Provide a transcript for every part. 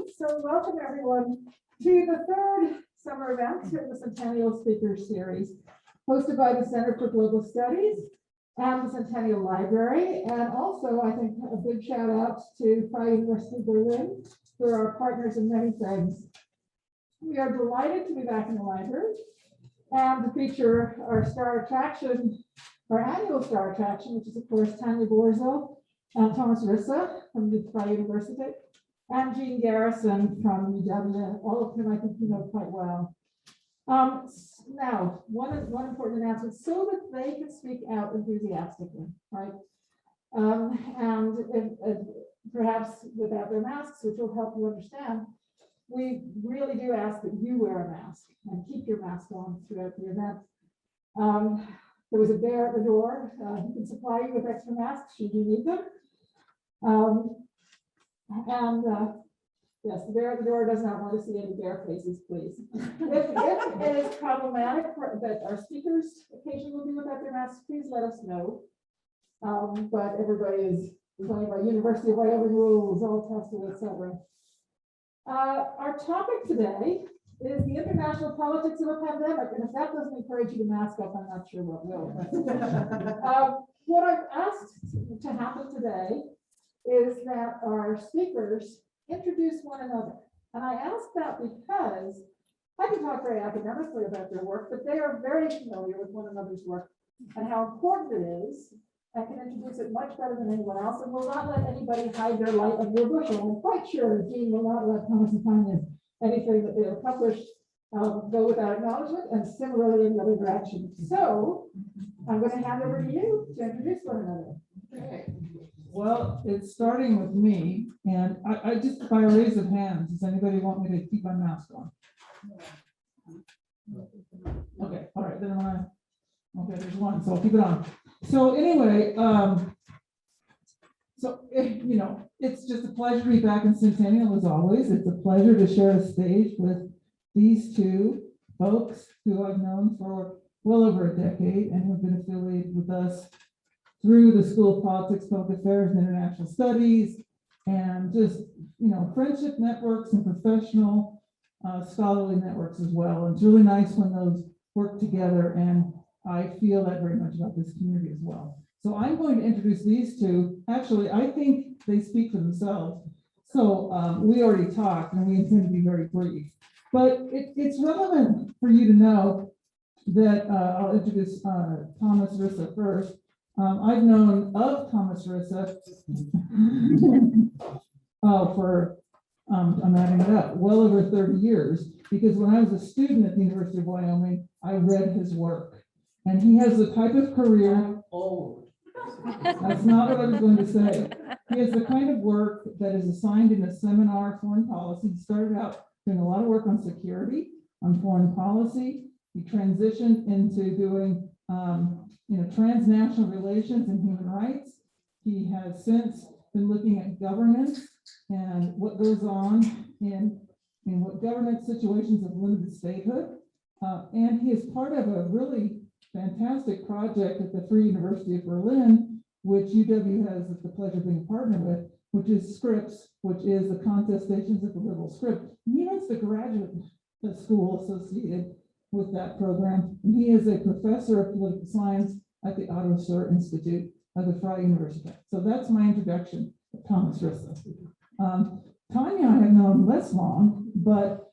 right, so welcome everyone to the third summer event in the Centennial Speakers Series, hosted by the Center for Global Studies and the Centennial Library. And also, I think, a big shout out to Freie University Berlin, who are our partners in many things. We are delighted to be back in the library and to feature our star attraction, our annual star attraction, which is, of course, Tanja Börzel and Thomas Risse from the Freie University, and Jean Garrison from UW, all of whom I think you know quite well. Now, one important announcement, so that they can speak out enthusiastically, right? And if, perhaps without their masks, which will help you understand, we really do ask that you wear a mask and keep your mask on throughout the event. There was a bear at the door. He can supply you with extra masks should you need them. Yes, the bear at the door does not want to see any bear faces, please. If it is problematic that our speakers occasionally will be without their masks, please let us know. But everybody is playing by University of Wyoming rules, all tested, etc. Our topic today is the international politics of a pandemic, and if that doesn't encourage you to mask up, I'm not sure what will. What I've asked to happen today is that our speakers introduce one another. And I ask that because I can talk very academically about their work, but they are very familiar with one another's work and how important it is. I can introduce it much better than anyone else, and will not let anybody hide their light under a bushel. I'm quite sure Jean will not let Thomas and Tanja anything that they have published go without acknowledgement, and similarly in the other direction. So I'm going to hand over to you to introduce one another. Okay. Well, it's starting with me, and I just, by a raise of hands, does anybody want me to keep my mask on? Okay, all right, then okay, there's one, so I'll keep it on. So anyway, you know, it's just a pleasure to be back in Centennial as always. It's a pleasure to share a stage with these two folks who I've known for well over a decade and have been affiliated with us through the School of Politics, Public Affairs, and International Studies, and just, you know, friendship networks and professional scholarly networks as well. And it's really nice when those work together, and I feel that very much about this community as well. So I'm going to introduce these two. Actually, I think they speak for themselves. So we already talked, and we intend to be very brief. But it's relevant for you to know that I'll introduce Thomas Risse first. I've known of Thomas Risse for, I'm adding it up, well over 30 years, because when I was a student at the University of Wyoming, I read his work. And he has the type of career, that's not what I was going to say. He has the kind of work that is assigned in a seminar, foreign policy. He started out doing a lot of work on security, on foreign policy. He transitioned into doing you know, transnational relations and human rights. He has since been looking at governance and what goes on in what governance situations of limited statehood. And he is part of a really fantastic project at the Free University of Berlin, which UW has the pleasure of being a partner with, which is SCRIPS, which is the Contestations of the Liberal Script. He is the graduate school associated with that program. And he is a professor of political science at the Otto Suhr Institute of the Freie University. So that's my introduction to Thomas Risse. Tanja I have known less long, but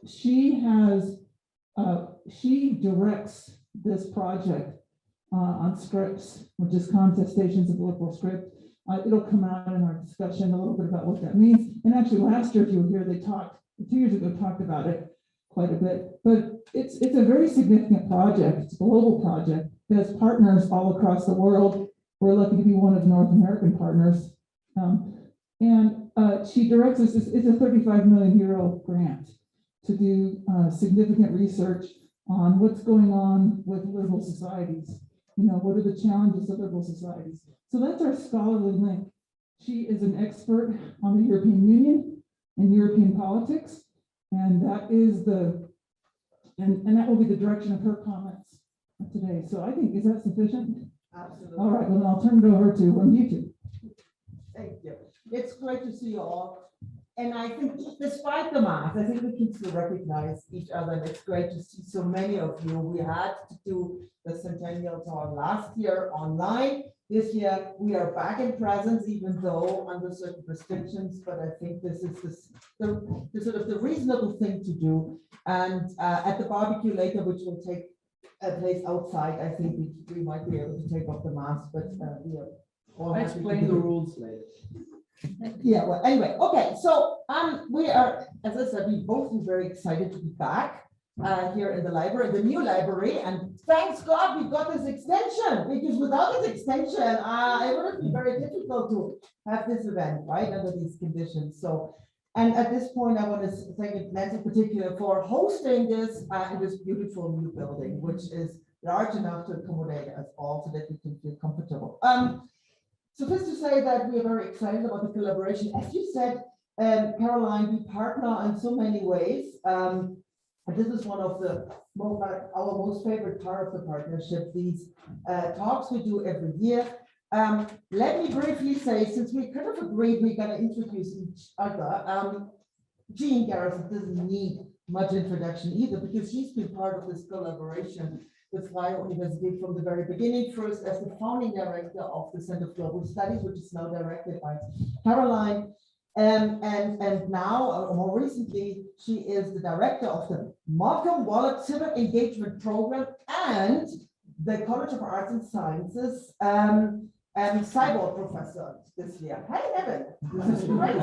she directs this project on SCRIPS, which is Contestations of the Liberal Script. It'll come out in our discussion a little bit about what that means. And actually last year, if you were here, they talked, 2 years ago, talked about it quite a bit, but it's a very significant project. It's a global project. It has partners all across the world. We're lucky to be one of the North American partners. She directs us, it's a 35 million euro grant to do significant research on what's going on with liberal societies. You know, what are the challenges of liberal societies? So that's our scholarly link. She is an expert on the European Union and European politics. And that is and that will be the direction of her comments today. So I think, is that sufficient? Absolutely. All right, well, then I'll turn it over to one of you two. Thank you. It's great to see you all. And I think despite the mask, I think we can still recognize each other, and it's great to see so many of you. We had to do the Centennial talk last year online. This year we are back in presence, even though under certain restrictions, but I think this is the sort of the reasonable thing to do. And at the barbecue later, which will take place outside, I think we might be able to take off the mask, but we are all I happy to explain the do it. rules later. Yeah, well, anyway, okay, so we are, as I said, we both are very excited to be back here in the library, the new library, and thanks God we got this extension, because without this extension, it would have been very difficult to have this event, right, under these conditions. So, and at this point, I want to thank Nancy in particular for hosting this in this beautiful new building, which is large enough to accommodate us all so that we can feel comfortable. Suffice to say that we are very excited about the collaboration. As you said, Caroline, we partner in so many ways. And this is one of our most favorite part of the partnership, these talks we do every year. Let me briefly say, since we kind of agreed we're going to introduce each other, Jean Garrison doesn't need much introduction either, because she's been part of this collaboration with Freie Universität from the very beginning, first as the founding director of the Center for Global Studies, which is now directed by Caroline. And now, more recently, she is the director of the Malcolm Wallach Civic Engagement Program and the College of Arts and Sciences cyborg professor this year. Hi, Evan. This is great.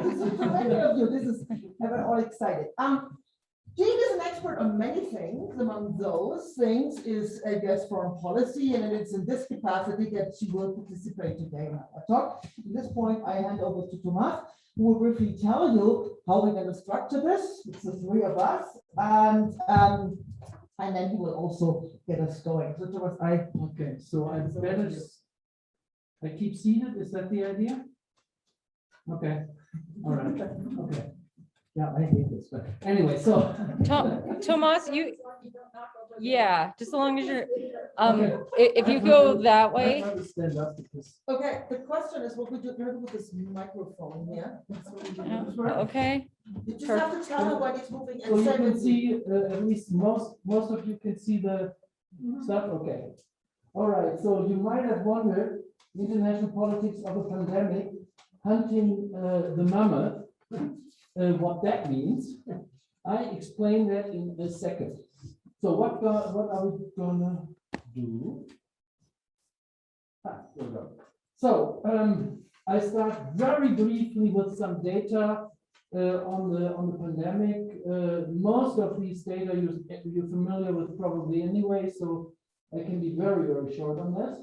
This is for many of you. This is Evan, all excited. Jean is an expert on many things. Among those things is, I guess, foreign policy, and it's in this capacity that she will participate today in our talk. At this point, I hand over to Thomas, who will briefly tell you how we're going to structure this. It's the three of us, and then he will also get us going. So Thomas, Okay, so I keep seated. Is that the idea? Okay. All right. Okay. Yeah, I hate this, but anyway, so Thomas, yeah, just as long as you're, Okay. if you go that I way. have to stand up because okay, the question is, what we do with this microphone here? Okay, You just have to tell her when he's moving. so you can see at least most of you can see the stuff. Okay. All right. So you might have wondered, international politics of a pandemic, hunting the mammoth. What that means, I explain that in a second. So what are we gonna do? There we go. So I start very briefly with some data on the pandemic. Most of these data you're familiar with probably anyway, so I can be very short on this.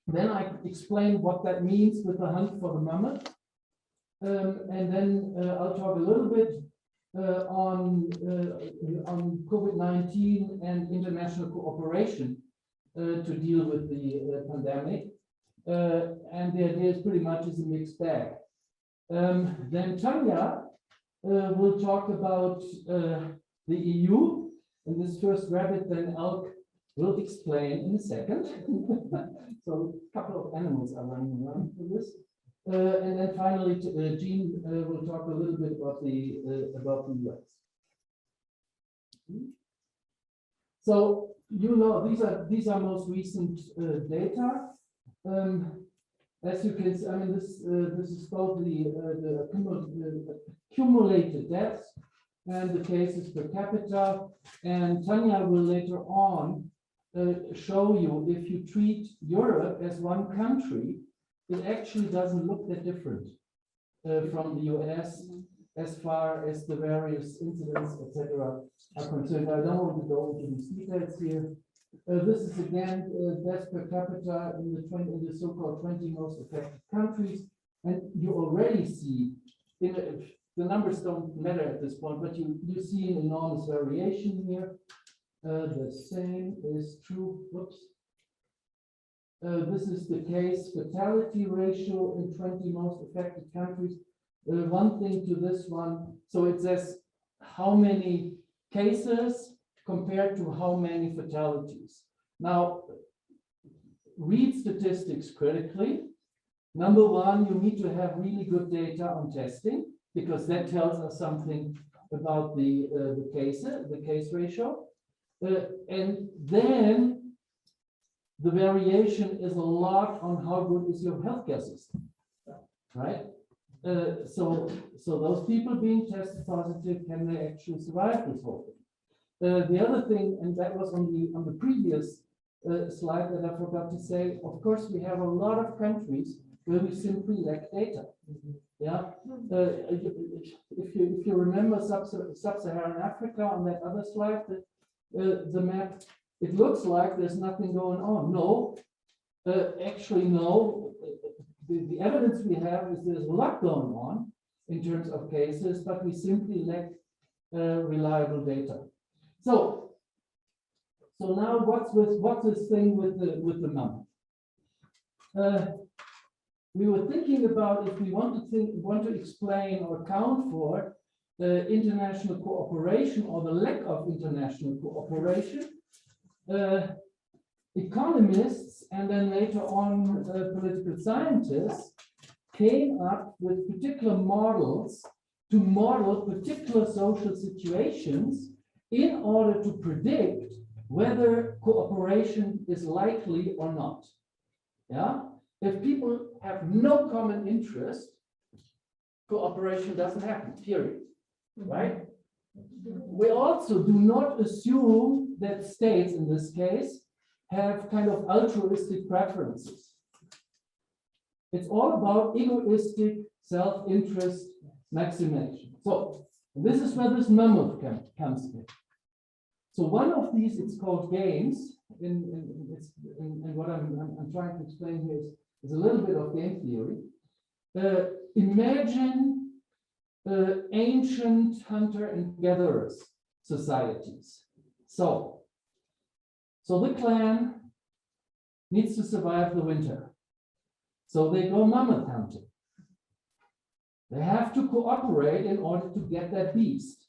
Then I explain what that means with the hunt for the mammoth. And then I'll talk a little bit on COVID-19 and international cooperation to deal with the pandemic. And the idea is pretty much is a mixed bag. Then Tanja will talk about the EU, and this first rabbit, then elk, will explain in a second. So a couple of animals are running around for this. And then finally, Jean will talk a little bit about the US. So you know these are most recent data. As you can see, I mean this is both the accumulated deaths and the cases per capita. And Tanja will later on show you, if you treat Europe as one country, it actually doesn't look that different from the US as far as the various incidents, etc., are concerned. I don't want to go into these details here. This is again deaths per capita in the so-called 20 most affected countries, and you already see the numbers don't matter at this point, but you see an enormous variation here. The same is true. Whoops. This is the case fatality ratio in 20 most affected countries. One thing to this one, so it says how many cases compared to how many fatalities. Now, read statistics critically. Number one, you need to have really good data on testing, because that tells us something about the case ratio. And then the variation is a lot on how good is your healthcare system, right? So those people being tested positive, can they actually survive this whole thing? The other thing, and that was on the previous slide that I forgot to say, of course, we have a lot of countries where we simply lack data. Yeah, if you remember sub-Saharan Africa on that other slide, the map, it looks like there's nothing going on. No, actually, no. The evidence we have is there's a lot going on in terms of cases, but we simply lack reliable data. So now what's this thing with the mammoth? We were thinking about if we want to explain or account for international cooperation or the lack of international cooperation. Economists and then later on political scientists came up with particular models to model particular social situations in order to predict whether cooperation is likely or not. Yeah, if people have no common interest, cooperation doesn't happen, period, right? We also do not assume that states, in this case, have kind of altruistic preferences. It's all about egoistic self-interest maximization. So this is where this mammoth comes in. So one of these, it's called games, and what I'm trying to explain here is a little bit of game theory. Imagine ancient hunter and gatherers societies. So the clan needs to survive the winter. So they go mammoth hunting. They have to cooperate in order to get that beast.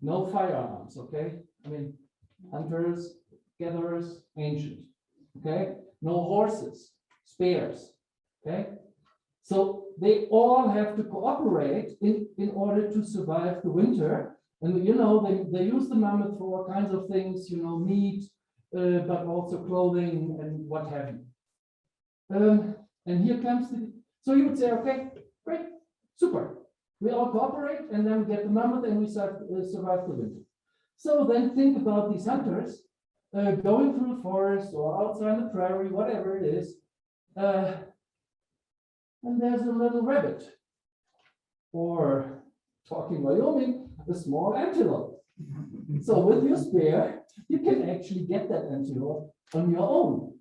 No firearms, okay? I mean, hunters, gatherers, ancient, okay? No horses, spears, okay? So they all have to cooperate in order to survive the winter. And you know, they use the mammoth for all kinds of things, you know, meat, but also clothing and what have you. And here comes so you would say, okay, great, super. We all cooperate and then we get the mammoth and we survive the winter. So then think about these hunters going through the forest or outside the prairie, whatever it is. And there's a little rabbit, or talking Wyoming, a small antelope. So with your spear, you can actually get that antelope on your own.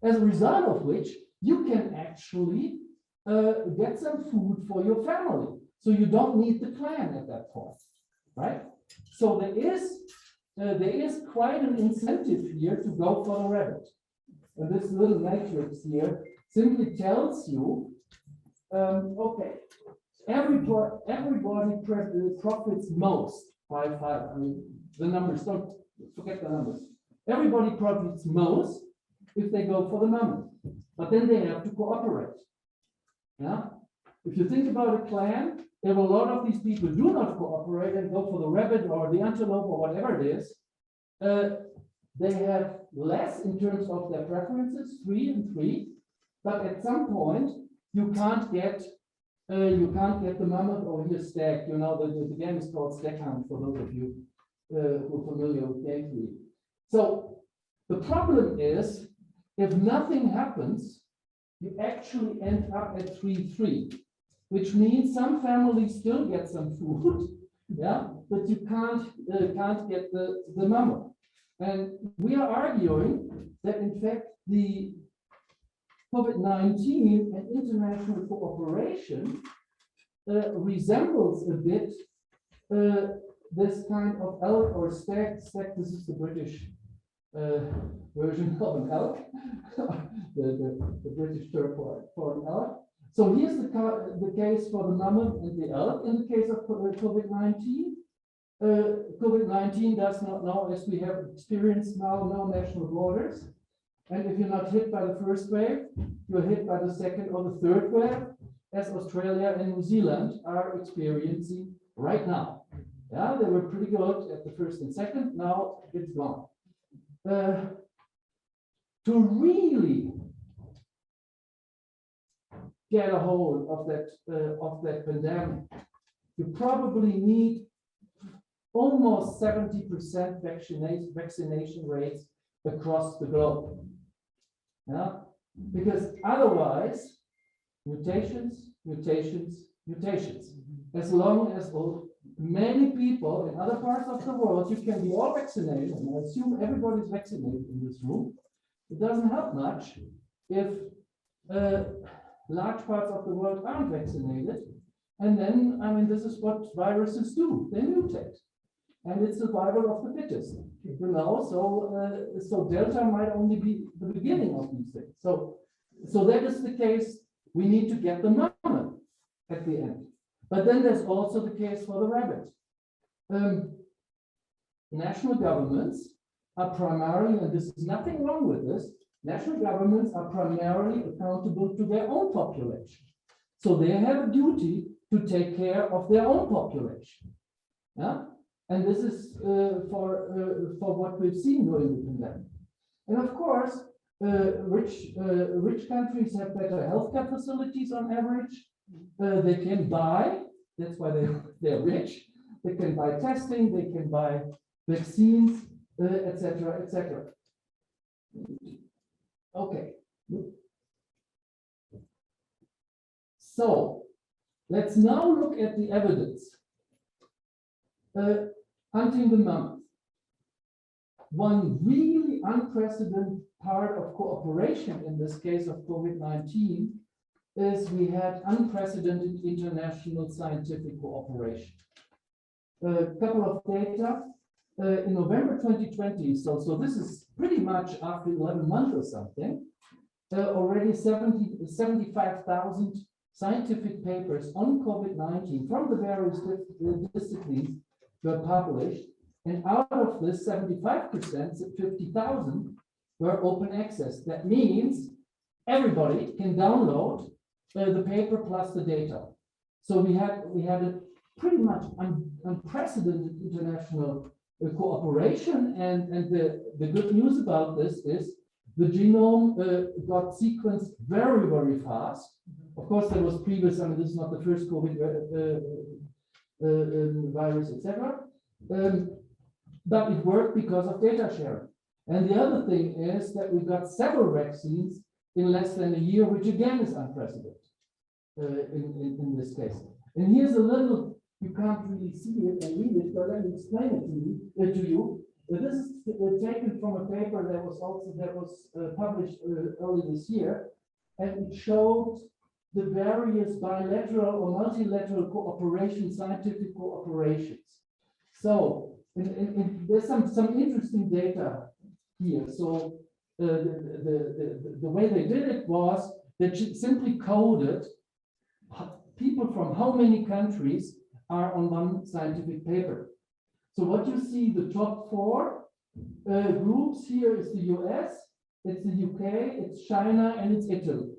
As a result of which, you can actually get some food for your family. So you don't need the clan at that point, right? So there is quite an incentive here to go for the rabbit. And this little matrix here simply tells you, okay, everybody profits most by 5. I mean, the numbers, don't forget the numbers. Everybody profits most if they go for the mammoth, but then they have to cooperate. Yeah, if you think about a clan, if a lot of these people do not cooperate and go for the rabbit or the antelope or whatever it is, they have less in terms of their preferences, 3 and 3, but at some point you can't get the mammoth or here stag. You know, the game is called stag hunt for those of you who are familiar with game theory. So the problem is, if nothing happens, you actually end up at 3-3, which means some families still get some food, yeah, but you can't get the mammoth. And we are arguing that in fact the COVID-19 and international cooperation resembles a bit this kind of elk or stag. This is the British version of an elk, the British term for an elk. So here's the case for the mammoth and the elk in the case of COVID-19. COVID-19 does not know, as we have experienced now, no national borders. And if you're not hit by the first wave, you're hit by the second or the third wave, as Australia and New Zealand are experiencing right now. Yeah, they were pretty good at the first and second, now it's gone. To really get a hold of that pandemic, you probably need almost 70% vaccination rates across the globe. Yeah, because otherwise, mutations. As long as many people in other parts of the world, you can be all vaccinated, and I assume everybody's vaccinated in this room. It doesn't help much if large parts of the world aren't vaccinated. And then, I mean, this is what viruses do. They mutate. And it's survival of the fittest. You know, so Delta might only be the beginning of these things. So that is the case. We need to get the mama at the end. But then there's also the case for the rabbit. National governments are primarily, and this is nothing wrong with this, national governments are primarily accountable to their own population. So they have a duty to take care of their own population. Yeah? And this is for what we've seen during the pandemic. And of course, rich countries have better healthcare facilities on average. They can buy, that's why they're rich. They can buy testing, they can buy vaccines, etc., etc. Okay. So let's now look at the evidence. Hunting the mammoth. One really unprecedented part of cooperation in this case of COVID-19 is we had unprecedented international scientific cooperation. A couple of data. In November 2020, so this is pretty much after 11 months or something, already 75,000 scientific papers on COVID-19 from the various disciplines were published, and out of this 75%, 50,000 were open access. That means everybody can download the paper plus the data. So we had a pretty much unprecedented international cooperation, and the good news about this is the genome got sequenced very, very fast. Of course, there was previous, I mean, this is not the first COVID virus, etc. But it worked because of data sharing. And the other thing is that we got several vaccines in less than a year, which again is unprecedented in this case. And here's a little. You can't really see it and read it, but let me explain it to you. This is taken from a paper that was published early this year, and it showed the various bilateral or multilateral cooperation, scientific cooperations. So there's some interesting data here. So the way they did it was they simply coded people from how many countries are on one scientific paper. So what you see, the top four groups here is the US, it's the UK, it's China, and it's Italy.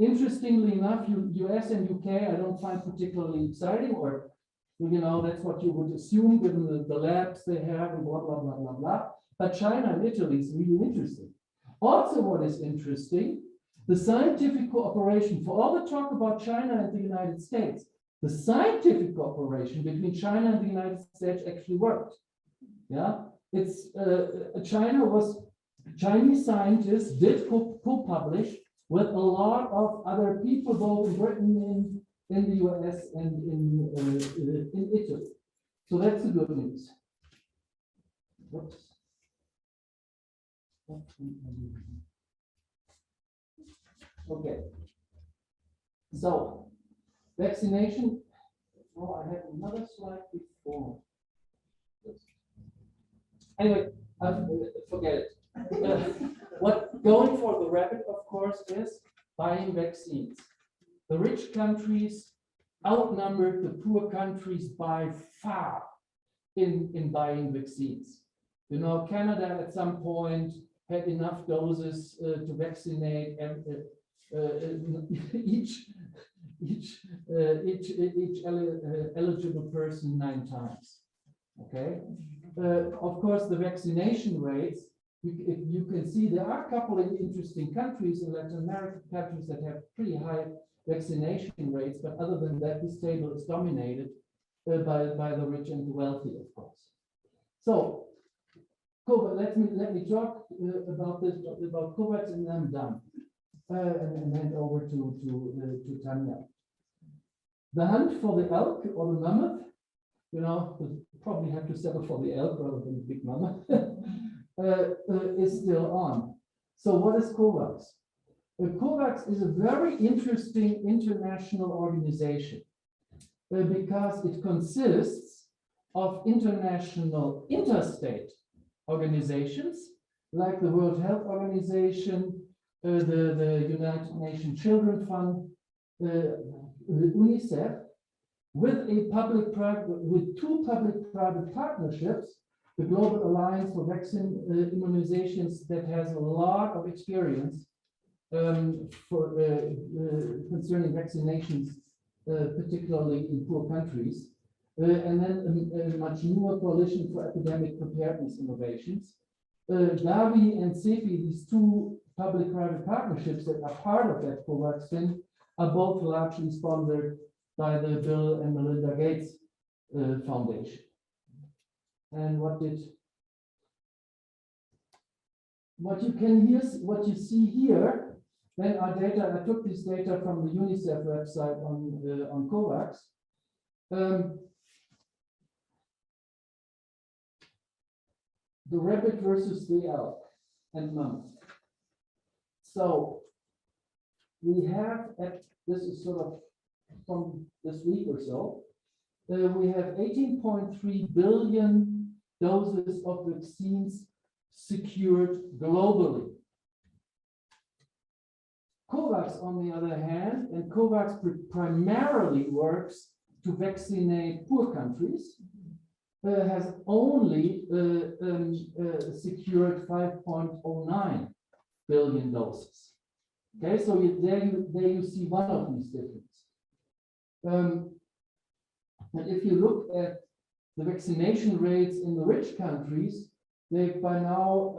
Interestingly enough, US and UK I don't find particularly exciting, or that's what you would assume given the labs they have and blah, blah, blah, blah, blah. But China and Italy is really interesting. Also, what is interesting, the scientific cooperation, for all the talk about China and the United States, the scientific cooperation between China and the United States actually worked. Yeah, it's Chinese scientists did co-publish with a lot of other people, both in Britain, in the US, and in Italy. So that's the good news. Whoops. Okay. So vaccination. Oh, I had another slide before. Anyway, forget it. What going for the rabbit, of course, is buying vaccines. The rich countries outnumbered the poor countries by far in buying vaccines. Canada at some point had enough doses to vaccinate eligible person 9 times. Okay. Of course, the vaccination rates, you can see there are a couple of interesting countries in Latin American countries that have pretty high vaccination rates, but other than that, this table is dominated by the rich and the wealthy, of course. So, let me talk about COVAX, and then I'm done, and hand over to Tanja. The hunt for the elk or the mammoth, you know, we'll probably have to settle for the elk rather than the big mammoth, is still on. So what is COVAX? COVAX is a very interesting international organization because it consists of international interstate organizations like the World Health Organization, the United Nations Children Fund, UNICEF, with two public-private partnerships, the Global Alliance for Vaccine Immunizations that has a lot of experience concerning vaccinations, particularly in poor countries, and then a much newer coalition for epidemic preparedness innovations. Gavi and CEPI, these two public-private partnerships that are part of that COVAX thing, are both largely sponsored by the Bill and Melinda Gates Foundation. And what you see here, then our data, I took this data from the UNICEF website on COVAX. The rabbit versus the elk and mammoth. So we have, this is sort of from this week or so, we have 18.3 billion doses of vaccines secured globally. COVAX, on the other hand, and COVAX primarily works to vaccinate poor countries, has only secured 5.09 billion doses. Okay, so there you see one of these differences. And if you look at the vaccination rates in the rich countries, they've by now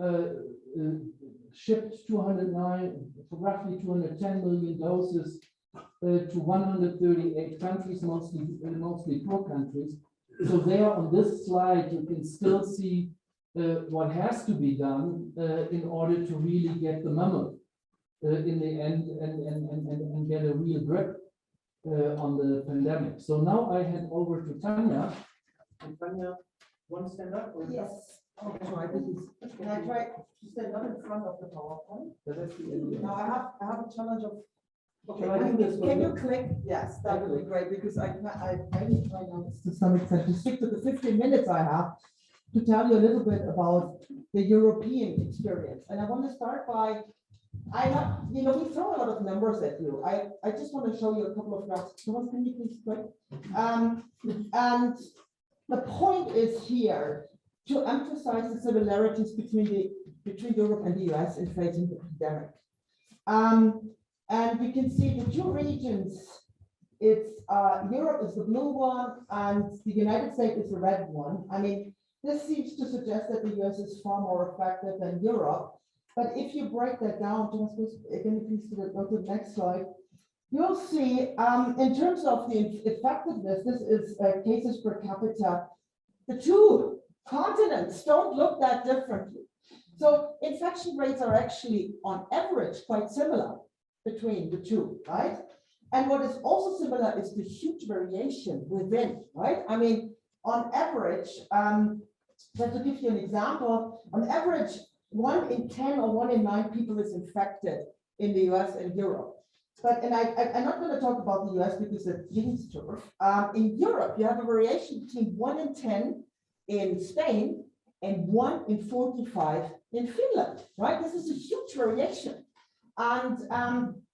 shipped roughly 210 million doses to 138 countries, mostly poor countries. So there on this slide, you can still see what has to be done in order to really get the mammoth in the end and get a real grip on the pandemic. So now I hand over to Tanja. And Tanja, want to stand up? Or Yes. I'll try. Can I try to stand up in front of the PowerPoint? That's the idea. Now I have a challenge of. Okay, Shall I do this can one? you click? Yes, that would be great because I need try now to some extent to stick to the 15 minutes I have to tell you a little bit about the European experience. And I want to start by, we throw a lot of numbers at you. I just want to show you a couple of graphs. Thomas, can you please click? And the point is here to emphasize the similarities between Europe and the US in facing the pandemic. And we can see the two regions. It's Europe is the blue one, and the United States is the red one. I mean, this seems to suggest that the US is far more effective than Europe. But if you break that down, Thomas, again, please go to the next slide. You'll see in terms of the effectiveness, this is cases per capita. The two continents don't look that differently. So infection rates are actually on average quite similar between the two, right? And what is also similar is the huge variation within, right? I mean, on average, just to give you an example, on average, 1 in 10 or 1 in 9 people is infected in the US and Europe. But, and I'm not going to talk about the US because it's Jean's turf. In Europe, you have a variation between 1 in 10 in Spain and 1 in 45 in Finland, right? This is a huge variation. And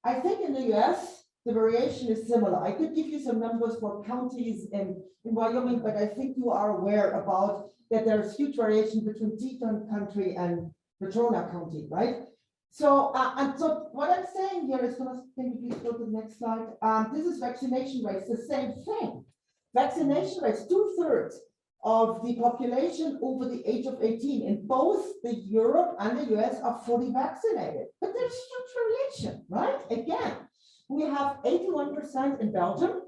I think in the US, the variation is similar. I could give you some numbers for counties in Wyoming, but I think you are aware about that there's huge variation between Teton County and Petrona County, right? So, and so what I'm saying here is, Thomas, can you please go to the next slide? This is vaccination rates, the same thing. Vaccination rates, 2/3 of the population over the age of 18 in both the Europe and the US are fully vaccinated. But there's huge variation, right? Again, we have 81% in Belgium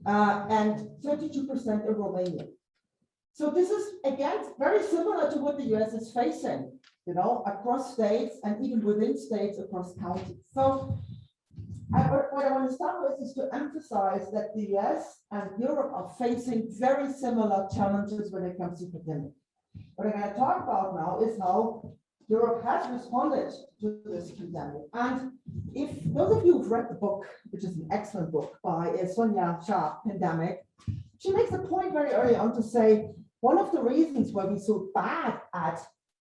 and 32% in Romania. So this is, again, very similar to what the US is facing, you know, across states and even within states across counties. So what I want to start with is to emphasize that the US and Europe are facing very similar challenges when it comes to pandemic. What I'm going to talk about now is how Europe has responded to this pandemic. And if those of you who've read the book, which is an excellent book by Tanja A, Pandemic, she makes a point very early on to say, one of the reasons why we're so bad at,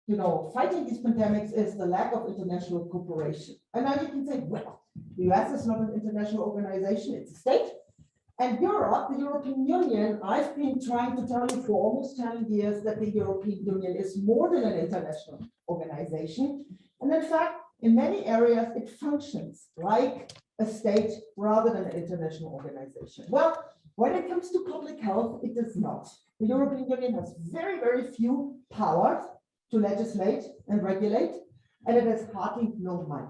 you know, fighting these pandemics is the lack of international cooperation. And now you can say, well, the US is not an international organization, it's a state. And Europe, the European Union, I've been trying to tell you for almost 10 years that the European Union is more than an international organization. And in fact, in many areas, it functions like a state rather than an international organization. Well, when it comes to public health, it does not. The European Union has very, very few powers to legislate and regulate, and it has hardly no money.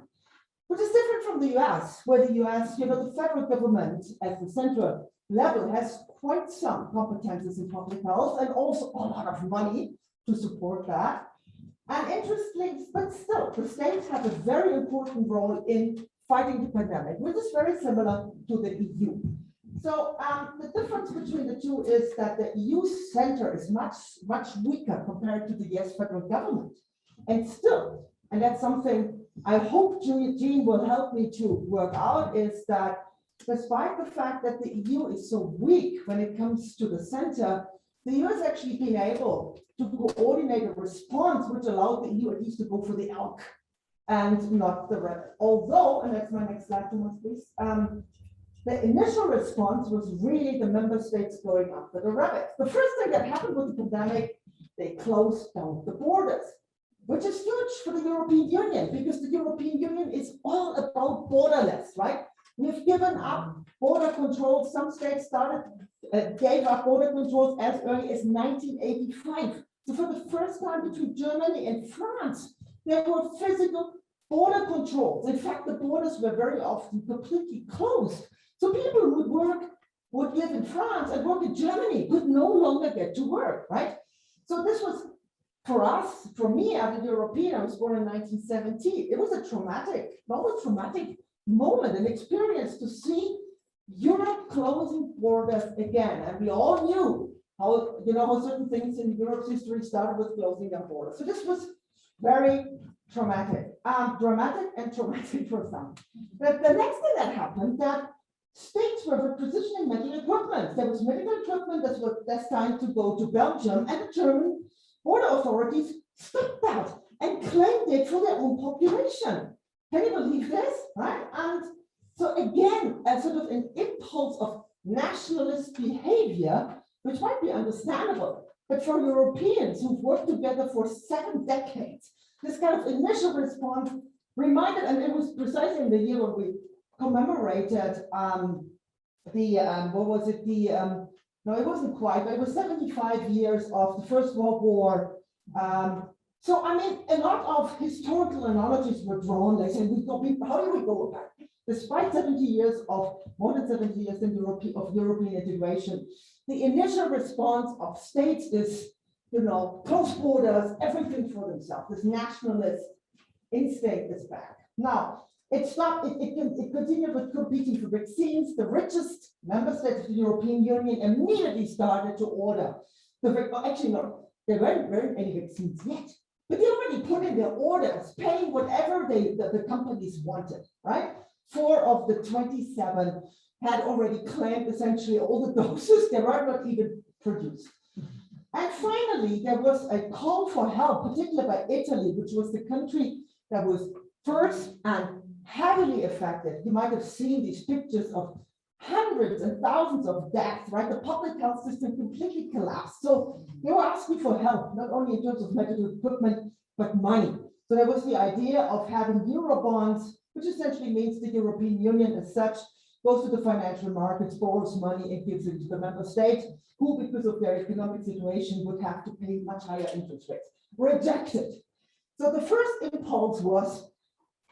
Which is different from the US, where the US, you know, the federal government at the central level has quite some competences in public health and also a lot of money to support that. And interestingly, but still, the states have a very important role in fighting the pandemic, which is very similar to the EU. So the difference between the two is that the EU center is much, much weaker compared to the US federal government. And still, and that's something I hope Jean will help me to work out, is that despite the fact that the EU is so weak when it comes to the center, the EU has actually been able to coordinate a response which allowed the EU at least to go for the elk and not the rabbit. Although, and that's my next slide, Thomas, please. The initial response was really the member states going after the rabbits. The first thing that happened with the pandemic, they closed down the borders, which is huge for the European Union because the European Union is all about borderless, right? We've given up border controls. Some states gave up border controls as early as 1985. So for the first time between Germany and France, there were physical border controls. In fact, the borders were very often completely closed. So people who would live in France and work in Germany could no longer get to work, right? So this was, for us, for me as a European, I was born in 1970, it was a traumatic moment, an experience to see Europe closing borders again. And we all knew how, you know, how certain things in Europe's history started with closing their borders. So this was very traumatic, dramatic and traumatic for some. But the next thing that happened, that states were requisitioning medical equipment. There was medical equipment that was destined to go to Belgium, and the German border authorities stopped that and claimed it for their own population. Can you believe this? Right? And so again, as sort of an impulse of nationalist behavior, which might be understandable, but for Europeans who've worked together for 7 decades, this kind of initial response reminded, and it was precisely in the year when we commemorated no, it wasn't quite, but it was 75 years of the First World War. So, I mean, a lot of historical analogies were drawn. They said, how do we go about it? Despite 70 years of, more than 70 years in European integration, the initial response of states is, you know, close borders, everything for themselves. This nationalist instinct is back. Now, it continued with competing for vaccines. The richest member states of the European Union immediately started to order. Actually, no, there weren't any vaccines yet, but they already put in their orders, paying whatever the companies wanted, right? 4 of the 27 had already claimed essentially all the doses. They were not even produced. And finally, there was a call for help, particularly by Italy, which was the country that was first and heavily affected. You might have seen these pictures of hundreds and thousands of deaths, right? The public health system completely collapsed. So they were asking for help, not only in terms of medical equipment, but money. So there was the idea of having Eurobonds, which essentially means the European Union as such goes to the financial markets, borrows money and gives it to the member states, who, because of their economic situation, would have to pay much higher interest rates. Rejected. So the first impulse was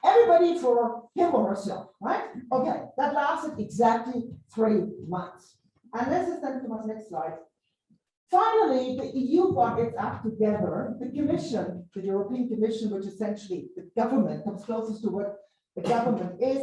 everybody for him or herself, right? Okay, that lasted exactly 3 months. And this is then to my next slide. Finally, the EU got its act together. The Commission, the European Commission, which essentially the government comes closest to what the government is,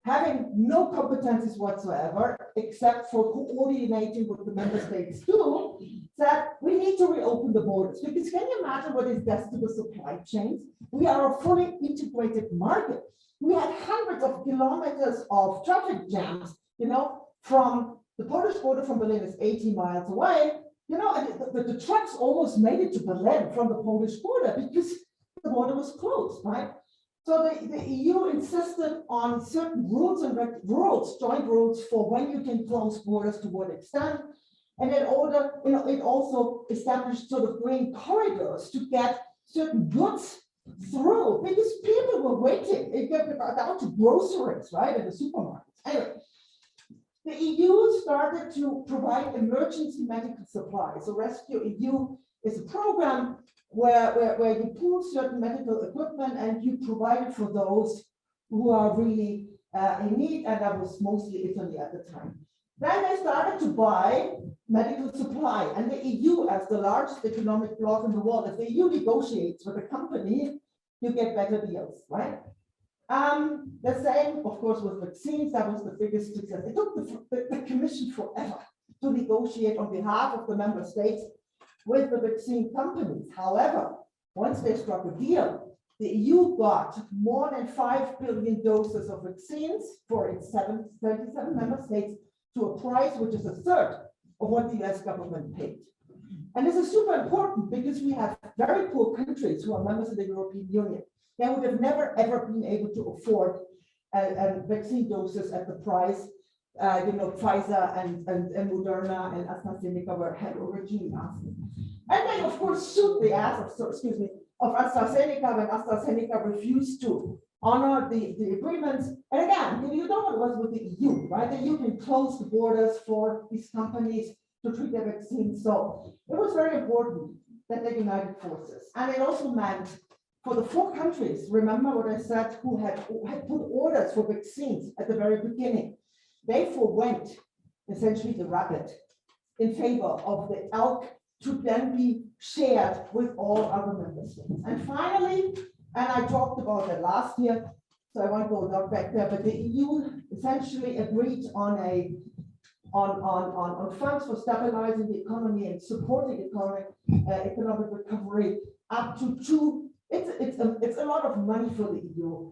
having no competencies whatsoever, except for coordinating what the member states do, said we need to reopen the borders. Because can you imagine what this does to the supply chains? We are a fully integrated market. We had hundreds of kilometers of traffic jams, you know, from the Polish border from Berlin is 80 miles away, you know, and the trucks almost made it to Berlin from the Polish border because the border was closed, right? So the EU insisted on certain rules and rules, joint rules for when you can close borders to what extent. And in order, you know, it also established sort of green corridors to get certain goods through because people were waiting. It got down to groceries, right, in the supermarkets. Anyway, the EU started to provide emergency medical supplies. So Rescue EU is a program where you pool certain medical equipment and you provide it for those who are really in need, and that was mostly Italy at the time. Then they started to buy medical supply, and the EU, as the largest economic bloc in the world, if the EU negotiates with a company, you get better deals, right? The same, of course, with vaccines. That was the biggest success. It took the Commission forever to negotiate on behalf of the member states with the vaccine companies. However, once they struck a deal, the EU got more than 5 billion doses of vaccines for its 37 member states to a price which is a third of what the US government paid. And this is super important because we have very poor countries who are members of the European Union. They would have never, ever been able to afford vaccine doses at the price, you know, Pfizer and Moderna and AstraZeneca had originally asked. And they, of course, sued the ass of AstraZeneca when AstraZeneca refused to honor the agreements. And again, you know what it was with the EU, right? The EU can close the borders for these companies to treat their vaccines. So it was very important that they united forces. And it also meant for the 4 countries, remember what I said, who had put orders for vaccines at the very beginning, they forewent essentially the rabbit in favor of the elk to then be shared with all other member states. And finally, and I talked about that last year, so I won't go back there, but the EU essentially agreed on funds for stabilizing the economy and supporting economic recovery up to it's a lot of money for the EU,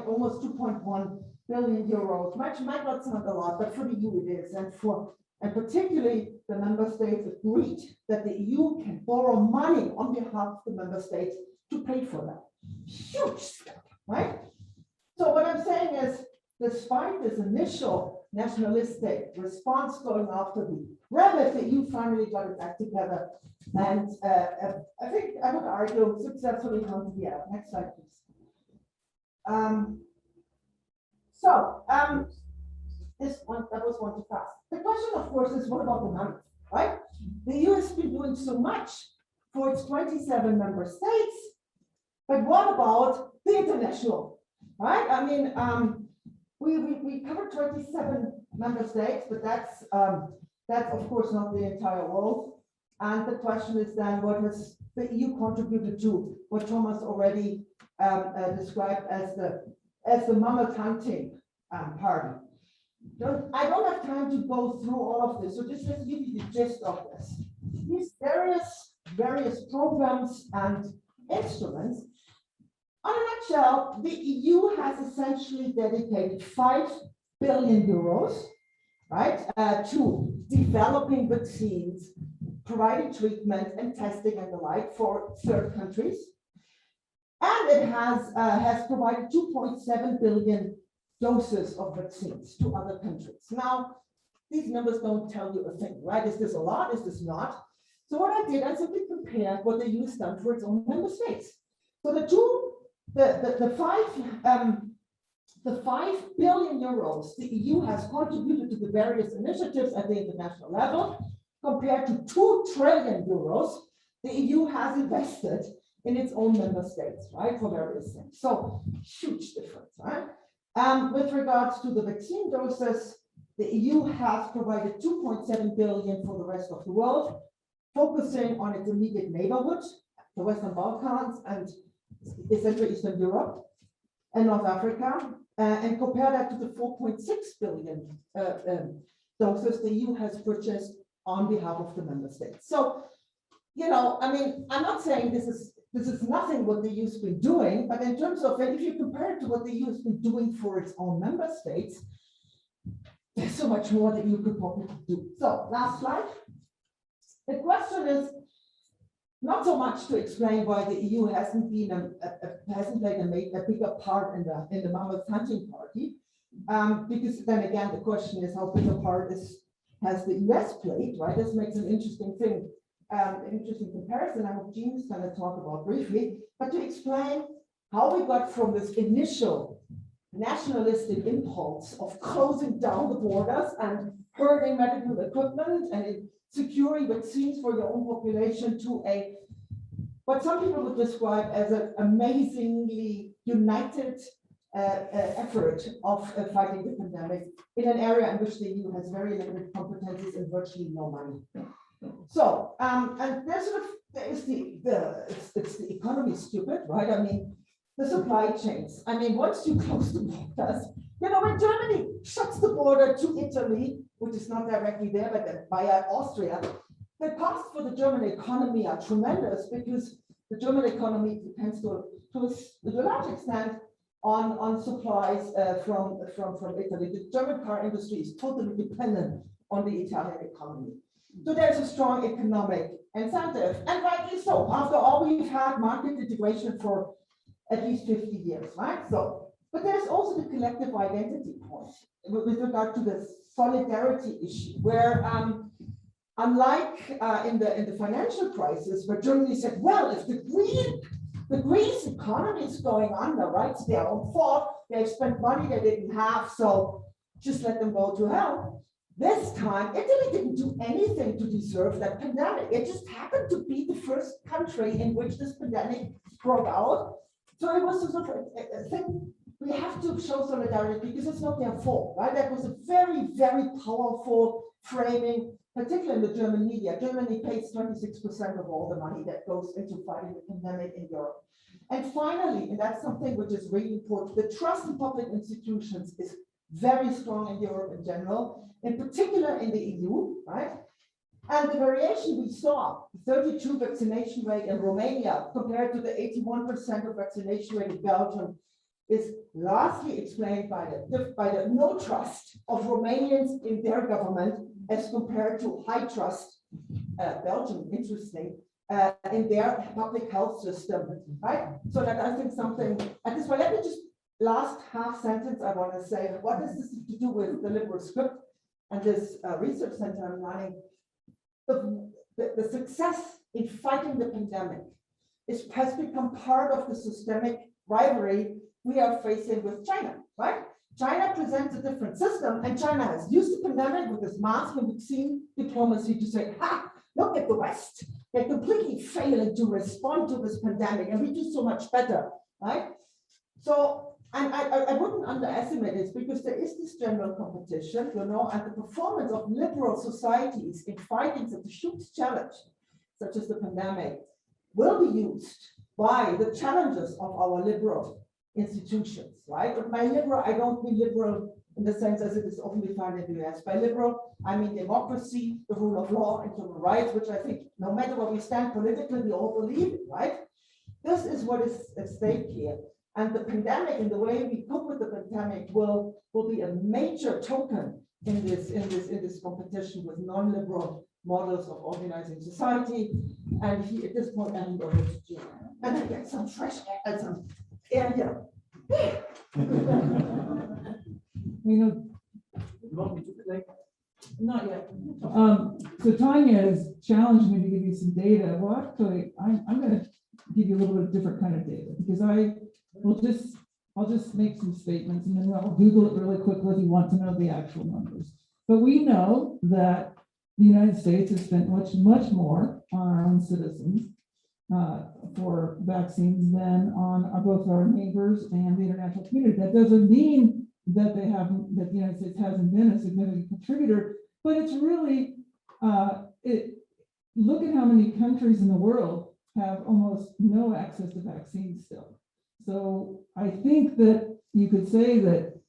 almost 2.1 billion euros, might not sound a lot, but for the EU it is, and particularly the member states agreed that the EU can borrow money on behalf of the member states to pay for that. Huge step, right? So what I'm saying is, despite this initial nationalistic response going after the rabbit, the EU finally got its act together, and I think I would argue successfully come to the end. Next slide, please. This one, that was one too fast. The question, of course, is what about the money, right? The EU has been doing so much for its 27 member states, but what about the international, right? I mean, we covered 27 member states, but that's of course not the entire world. And the question is then, what has the EU contributed to what Thomas already described as the mammoth hunting party? I don't have time to go through all of this, so just let's give you the gist of this. These various programs and instruments. On a nutshell, the EU has essentially dedicated 5 billion euros, right, to developing vaccines, providing treatment and testing and the like for third countries. And it has provided 2.7 billion doses of vaccines to other countries. Now, these numbers don't tell you a thing, right? Is this a lot? Is this not? So what I did, I simply compared what the EU has done for its own member states. So the 5 billion euros the EU has contributed to the various initiatives at the international level, compared to 2 trillion euros the EU has invested in its own member states, right, for various things. So huge difference, right? With regards to the vaccine doses, the EU has provided 2.7 billion for the rest of the world, focusing on its immediate neighborhood, the Western Balkans and Central Eastern Europe and North Africa, and compare that to the 4.6 billion doses the EU has purchased on behalf of the member states. So, you know, I mean, I'm not saying this is nothing what the EU's been doing, but in terms of, if you compare it to what the EU has been doing for its own member states, there's so much more that you could probably do. So, last slide. The question is not so much to explain why the EU hasn't played a bigger part in the mammoth hunting party, because then again the question is how big a part has the US played, right? This makes an interesting thing, interesting comparison. I hope Jean is going to talk about briefly, but to explain how we got from this initial nationalistic impulse of closing down the borders and herding medical equipment and securing vaccines for your own population to what some people would describe as an amazingly united effort of fighting the pandemic in an area in which the EU has very limited competencies and virtually no money. So, and there's the economy stupid, right? I mean, the supply chains. I mean, once you close the borders, you know, when Germany shuts the border to Italy, which is not directly there, but via Austria, the costs for the German economy are tremendous because the German economy depends to a large extent on supplies from Italy. The German car industry is totally dependent on the Italian economy. So there's a strong economic incentive, and rightly so. After all, we've had market integration for at least 50 years, right? So, but there's also the collective identity point with regard to the solidarity issue, where unlike in the financial crisis, where Germany said, well, if the Greece economy is going under, right, it's their own fault, they've spent money they didn't have, so just let them go to hell. This time, Italy didn't do anything to deserve that pandemic. It just happened to be the first country in which this pandemic broke out. So it was sort of a thing. We have to show solidarity because it's not their fault, right? That was a very, very powerful framing, particularly in the German media. Germany pays 26% of all the money that goes into fighting the pandemic in Europe. And finally, and that's something which is really important, the trust in public institutions is very strong in Europe in general, in particular in the EU, right? And the variation we saw, 32 vaccination rate in Romania compared to the 81% of vaccination rate in Belgium, is largely explained by the no trust of Romanians in their government as compared to high trust, Belgium, interesting, in their public health system, right? So that I think something, at this point, let me just, last half sentence, I want to say, what does this to do with the liberal script and this research center I'm running? The success in fighting the pandemic has become part of the systemic rivalry we are facing with China, right? China presents a different system, and China has used the pandemic with this mask and vaccine diplomacy to say, ha, look at the West. They're completely failing to respond to this pandemic, and we do so much better, right? So, and I wouldn't underestimate this because there is this general competition, you know, and the performance of liberal societies in fighting such a huge challenge, such as the pandemic, will be used by the challenges of our liberal institutions, right? But by liberal, I don't mean liberal in the sense as it is often defined in the US. By liberal, I mean democracy, the rule of law, and human rights, which I think no matter where we stand politically, we all believe in, right? This is what is at stake here. And the pandemic and the way we cope with the pandemic will be a major token in this competition with non-liberal models of organizing society. And at this point, I hand over to Jim. And I get some fresh air and some air here. You know, You want me to play? Not yet. so Tanya has challenged me to give you some data. Well, actually, I'm going to give you a little bit of different kind of data, because I'll just make some statements and then I'll Google it really quickly if you want to know the actual numbers. But we know that the United States has spent much more on our own citizens for vaccines than on both our neighbors and the international community. That doesn't mean that that the United States hasn't been a significant contributor, but it's really, look at how many countries in the world have almost no access to vaccines still. So I think that you could say that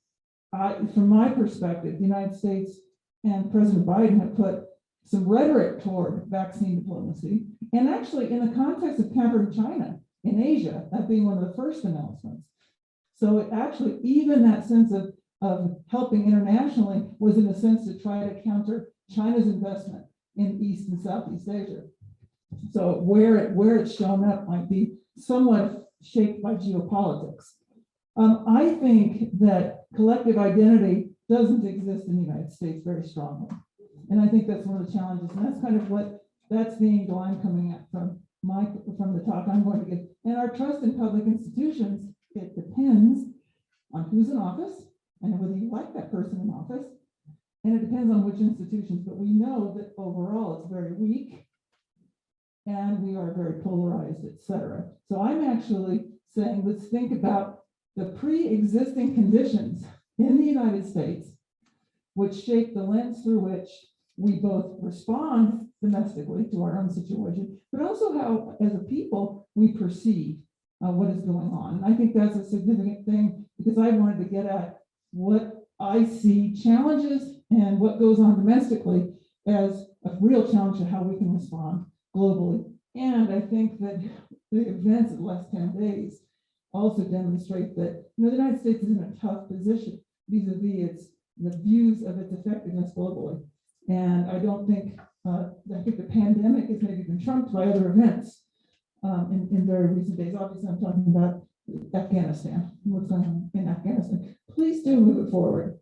from my perspective, the United States and President Biden have put some rhetoric toward vaccine diplomacy. And actually in the context of countering China in Asia, that being one of the first announcements. So it actually, even that sense of helping internationally was in a sense to try to counter China's investment in East and Southeast Asia. So where it's shown up might be somewhat shaped by geopolitics. I think that collective identity doesn't exist in the United States very strongly. And I think that's one of the challenges. And that's kind of that's the angle I'm coming at from the talk I'm going to give. And our trust in public institutions, it depends on who's in office and whether you like that person in office. And it depends on which institutions, but we know that overall it's very weak and we are very polarized, et cetera. So I'm actually saying, let's think about the pre-existing conditions in the United States, which shape the lens through which we both respond domestically to our own situation, but also how, as a people, we perceive what is going on. And I think that's a significant thing because I wanted to get at what I see challenges and what goes on domestically as a real challenge to how we can respond globally. And I think that the events of the last 10 days also demonstrate that the United States is in a tough position vis-a-vis the views of its effectiveness globally. And I don't think, I think the pandemic has maybe been trumped by other events in very recent days. Obviously, I'm talking about Afghanistan, what's going on in Afghanistan. Please do move it forward.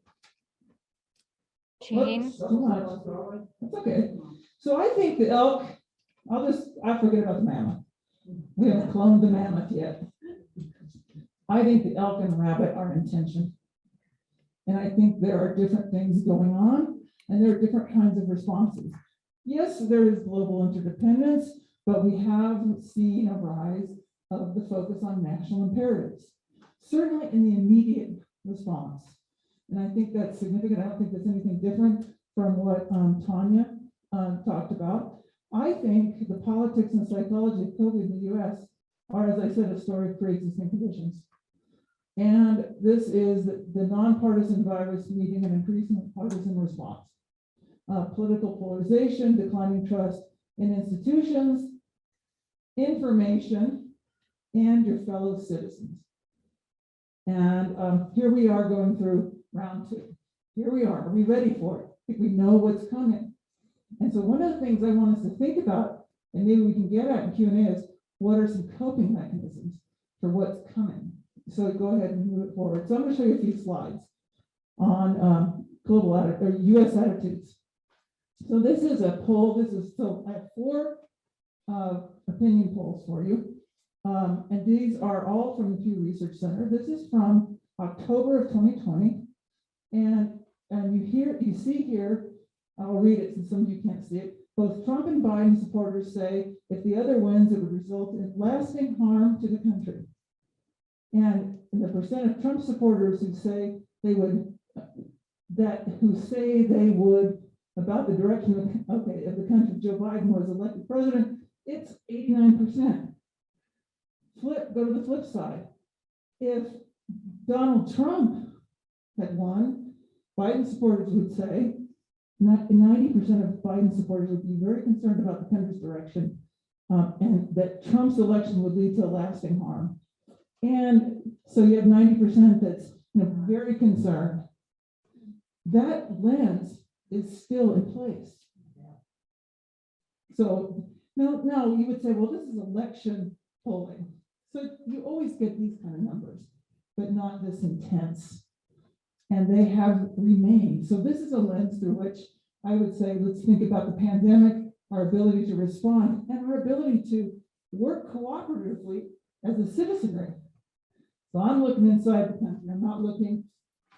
Jane? Too much. That's okay. So I think the elk, I forget about the mammoth. We haven't cloned the mammoth yet. I think the elk and the rabbit are in tension. And I think there are different things going on and there are different kinds of responses. Yes, there is global interdependence, but we have seen a rise of the focus on national imperatives, certainly in the immediate response. And I think that's significant. I don't think there's anything different from what Tanja talked about. I think the politics and psychology of COVID in the US are, as I said, a story of pre-existing conditions. And this is the nonpartisan virus meeting an increasing partisan response. Political polarization, declining trust in institutions, information, and your fellow citizens. And here we are going through round 2. Here we are. Are we ready for it? I think we know what's coming. And so one of the things I want us to think about, and maybe we can get at in Q&A, is what are some coping mechanisms for what's coming? So go ahead and move it forward. So I'm going to show you a few slides on global or US attitudes. So this is a poll. So I have 4 opinion polls for you. And these are all from the Pew Research Center. This is from October of 2020. And you see here, I'll read it since some of you can't see it. Both Trump and Biden supporters say if the other wins, it would result in lasting harm to the country. And the percent of Trump supporters who say they would, about the direction of the country if Joe Biden was elected president, it's 89%. Go to the flip side. If Donald Trump had won, Biden supporters would say 90% of Biden supporters would be very concerned about the country's direction, and that Trump's election would lead to lasting harm. And so you have 90% that's very concerned. That lens is still in place. So now you would say, well, this is election polling. So you always get these kind of numbers, but not this intense. And they have remained. So this is a lens through which I would say, let's think about the pandemic, our ability to respond, and our ability to work cooperatively as a citizenry. So I'm looking inside the country, I'm not looking,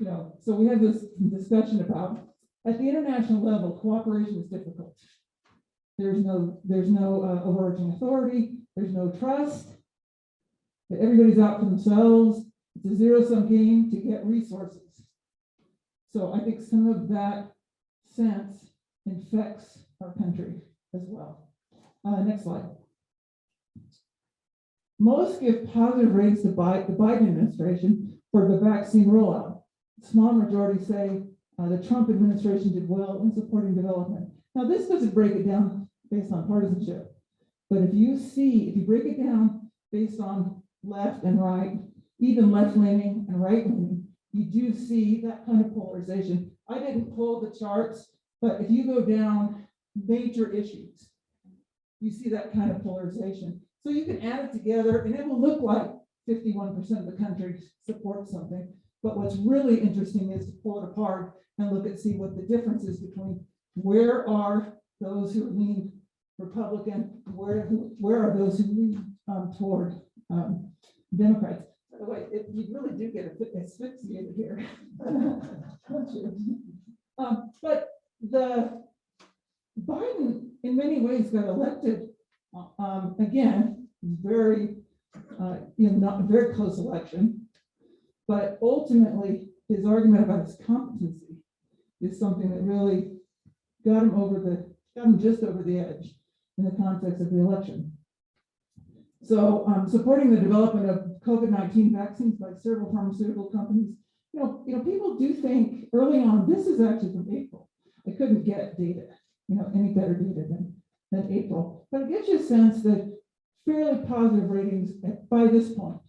so we have this discussion about, at the international level, cooperation is difficult. There's no overarching authority, there's no trust. Everybody's out for themselves. It's a zero-sum game to get resources. So I think some of that sense infects our country as well. Next slide. Most give positive rates to the Biden administration for the vaccine rollout. Small majority say the Trump administration did well in supporting development. Now, this doesn't break it down based on partisanship, but if you break it down based on left and right, even left-leaning and right-leaning, you do see that kind of polarization. I didn't pull the charts, but if you go down major issues, you see that kind of polarization. So you can add it together and it will look like 51% of the country supports something. But what's really interesting is to pull it apart and see what the difference is between where are those who lean Republican, where are those who lean toward Democrats. By the way, you really do get asphyxiated here. Don't you? But the Biden, in many ways, got elected again, very, not a very close election, but ultimately his argument about his competency is something that really got him just over the edge in the context of the election. So supporting the development of COVID-19 vaccines by several pharmaceutical companies, people do think early on, this is actually from April. I couldn't get data, any better data than April, but it gives you a sense that fairly positive ratings by this point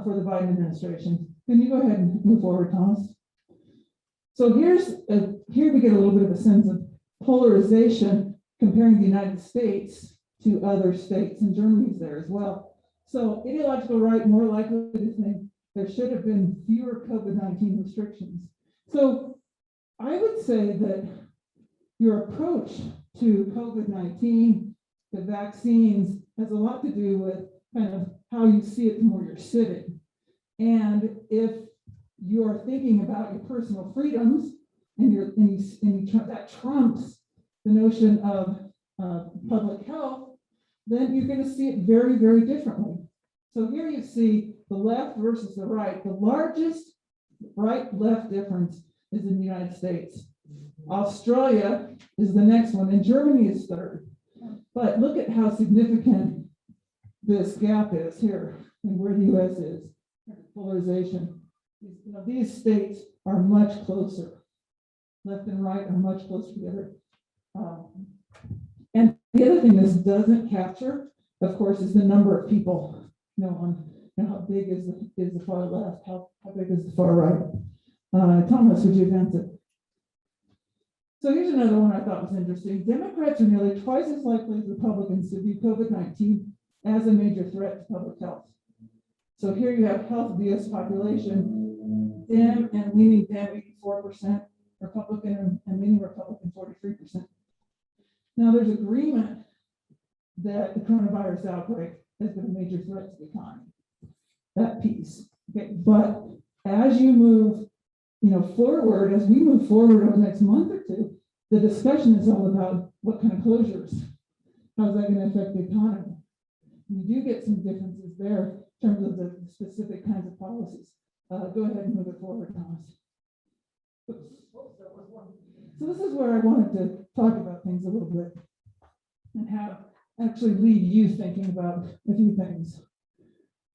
for the Biden administration. Can you go ahead and move forward, Thomas? So here we get a little bit of a sense of polarization comparing the United States to other states, and Germany's there as well. So ideological right more likely to think there should have been fewer COVID-19 restrictions. So I would say that your approach to COVID-19, the vaccines, has a lot to do with kind of how you see it from where you're sitting. And if you are thinking about your personal freedoms and that trumps the notion of public health, then you're going to see it very, very differently. So here you see the left versus the right. The largest right-left difference is in the United States. Australia is the next one, and Germany is third. But look at how significant this gap is here and where the US is. Polarization. These states are much closer. Left and right are much closer together. And the other thing this doesn't capture, of course, is the number of people. How big is the far left? How big is the far right? Thomas, would you advance it? So here's another one I thought was interesting. Democrats are nearly twice as likely as Republicans to view COVID-19 as a major threat to public health. So here you have health of the US population, Dem and leaning Dem 84%, Republican and leaning Republican 43%. Now there's agreement that the coronavirus outbreak has been a major threat to the economy. That piece. Okay, but as you move forward, as we move forward over the next month or two, the discussion is all about what kind of closures, how's that going to affect the economy. You do get some differences there in terms of the specific kinds of policies. Go ahead and move it forward, Thomas. So this is where I wanted to talk about things a little bit and actually leave you thinking about a few things.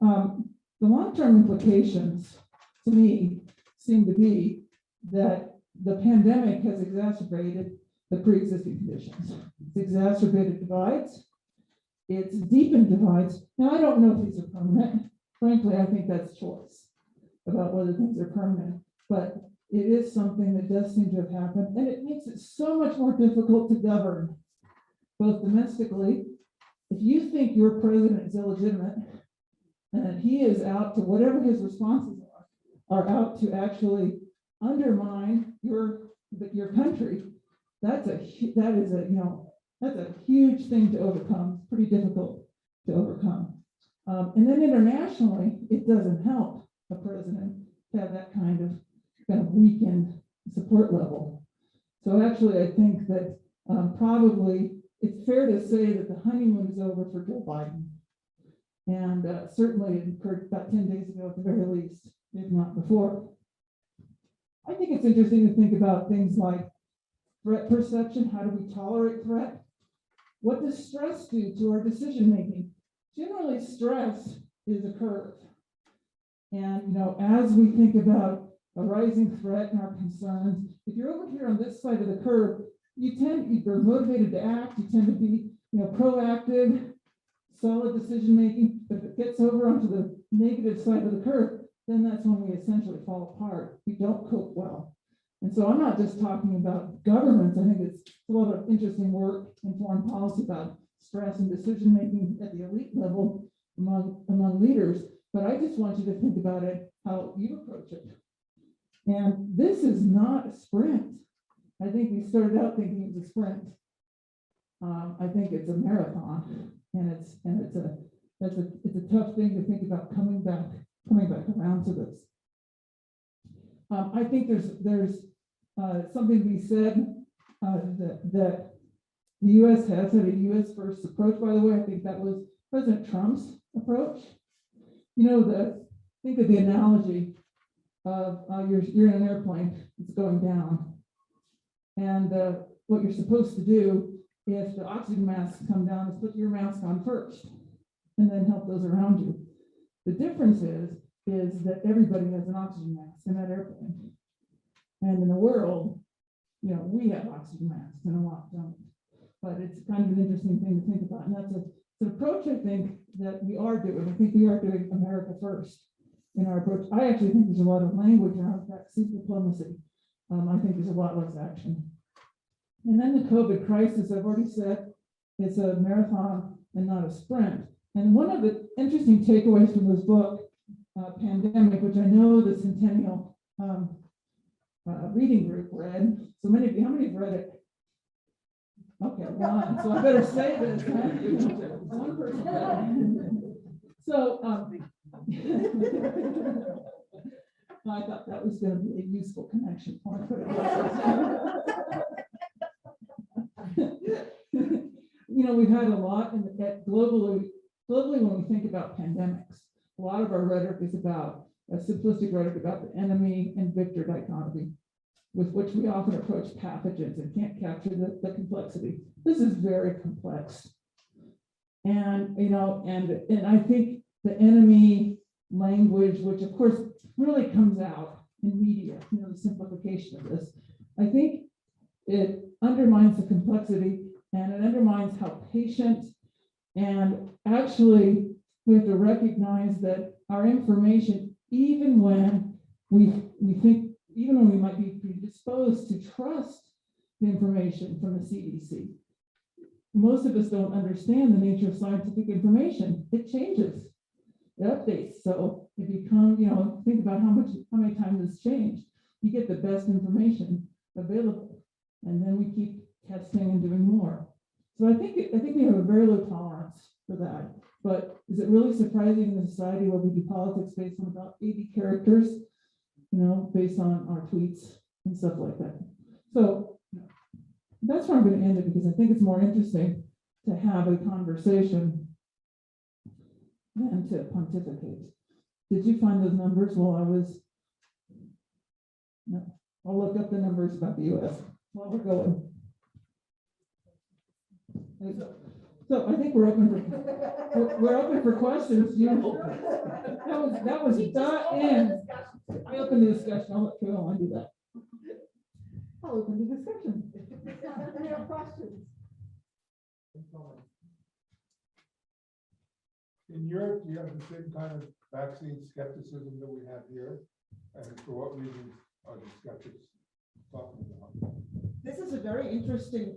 The long-term implications to me seem to be that the pandemic has exacerbated the pre-existing conditions. It's exacerbated divides. It's deepened divides. Now, I don't know if these are permanent. Frankly, I think that's choice about whether things are permanent, but it is something that does seem to have happened, and it makes it so much more difficult to govern, both domestically. If you think your president is illegitimate and he is out to whatever his responses are out to actually undermine your country, that's a huge thing to overcome. It's pretty difficult. to overcome. And then internationally, it doesn't help a president to have that kind of weakened support level. So actually, I think that probably it's fair to say that the honeymoon is over for Joe Biden. And certainly it occurred about 10 days ago at the very least, if not before. I think it's interesting to think about things like threat perception. How do we tolerate threat? What does stress do to our decision making? Generally, stress is a curve. And as we think about a rising threat and our concerns, if you're over here on this side of the curve, you're motivated to act, you tend to be proactive, solid decision making. But if it gets over onto the negative side of the curve, then that's when we essentially fall apart. We don't cope well. And so I'm not just talking about governments. I think it's a lot of interesting work in foreign policy about stress and decision making at the elite level among leaders. But I just want you to think about it, how you approach it. And this is not a sprint. I think we started out thinking it was a sprint. I think it's a marathon, and it's a tough thing to think about coming back around to this. I think there's something to be said that the U.S. has had a U.S. first approach. By the way, I think that was President Trump's approach. Think of the analogy of you're in an airplane, it's going down, and what you're supposed to do if the oxygen masks come down is put your mask on first, and then help those around you. The difference is that everybody has an oxygen mask in that airplane, and in the world, we have oxygen masks and a lot don't. But it's kind of an interesting thing to think about, and that's an approach I think that we are doing. I think we are doing America first in our approach. I actually think there's a lot of language around vaccine diplomacy. I think there's a lot less action. And then the COVID crisis, I've already said, it's a marathon and not a sprint. And one of the interesting takeaways from this book, Pandemic, which I know the Centennial reading group read. So many of you, how many have read it? Okay, one. So I better say this. One person read it. So I thought that was going to be a useful connection point. We've had a lot globally when we think about pandemics. A lot of our rhetoric is about a simplistic rhetoric about the enemy and victor dichotomy, with which we often approach pathogens and can't capture the complexity. This is very complex. And I think the enemy language, which of course really comes out in media, the simplification of this, I think it undermines the complexity and it undermines how patient, and actually we have to recognize that our information, even when we might be predisposed to trust the information from the CDC, most of us don't understand the nature of scientific information. It changes, it updates. So it becomes, think about how many times it's changed. You get the best information available, and then we keep testing and doing more. So I think we have a very low tolerance for that. But is it really surprising in a society where we do politics based on about 80 characters, based on our tweets and stuff like that? So that's where I'm going to end it, because I think it's more interesting to have a conversation than to pontificate. Did you find those numbers while I was? No, I'll look up the numbers about the US while we're going. So I think we're open for questions. That was dot in. I open the discussion. I'll let Carol do that. I'll open the discussion. Any questions? In Europe, do you have the same kind of vaccine skepticism that we have here? And for what reasons are the skeptics talking about? This is a very interesting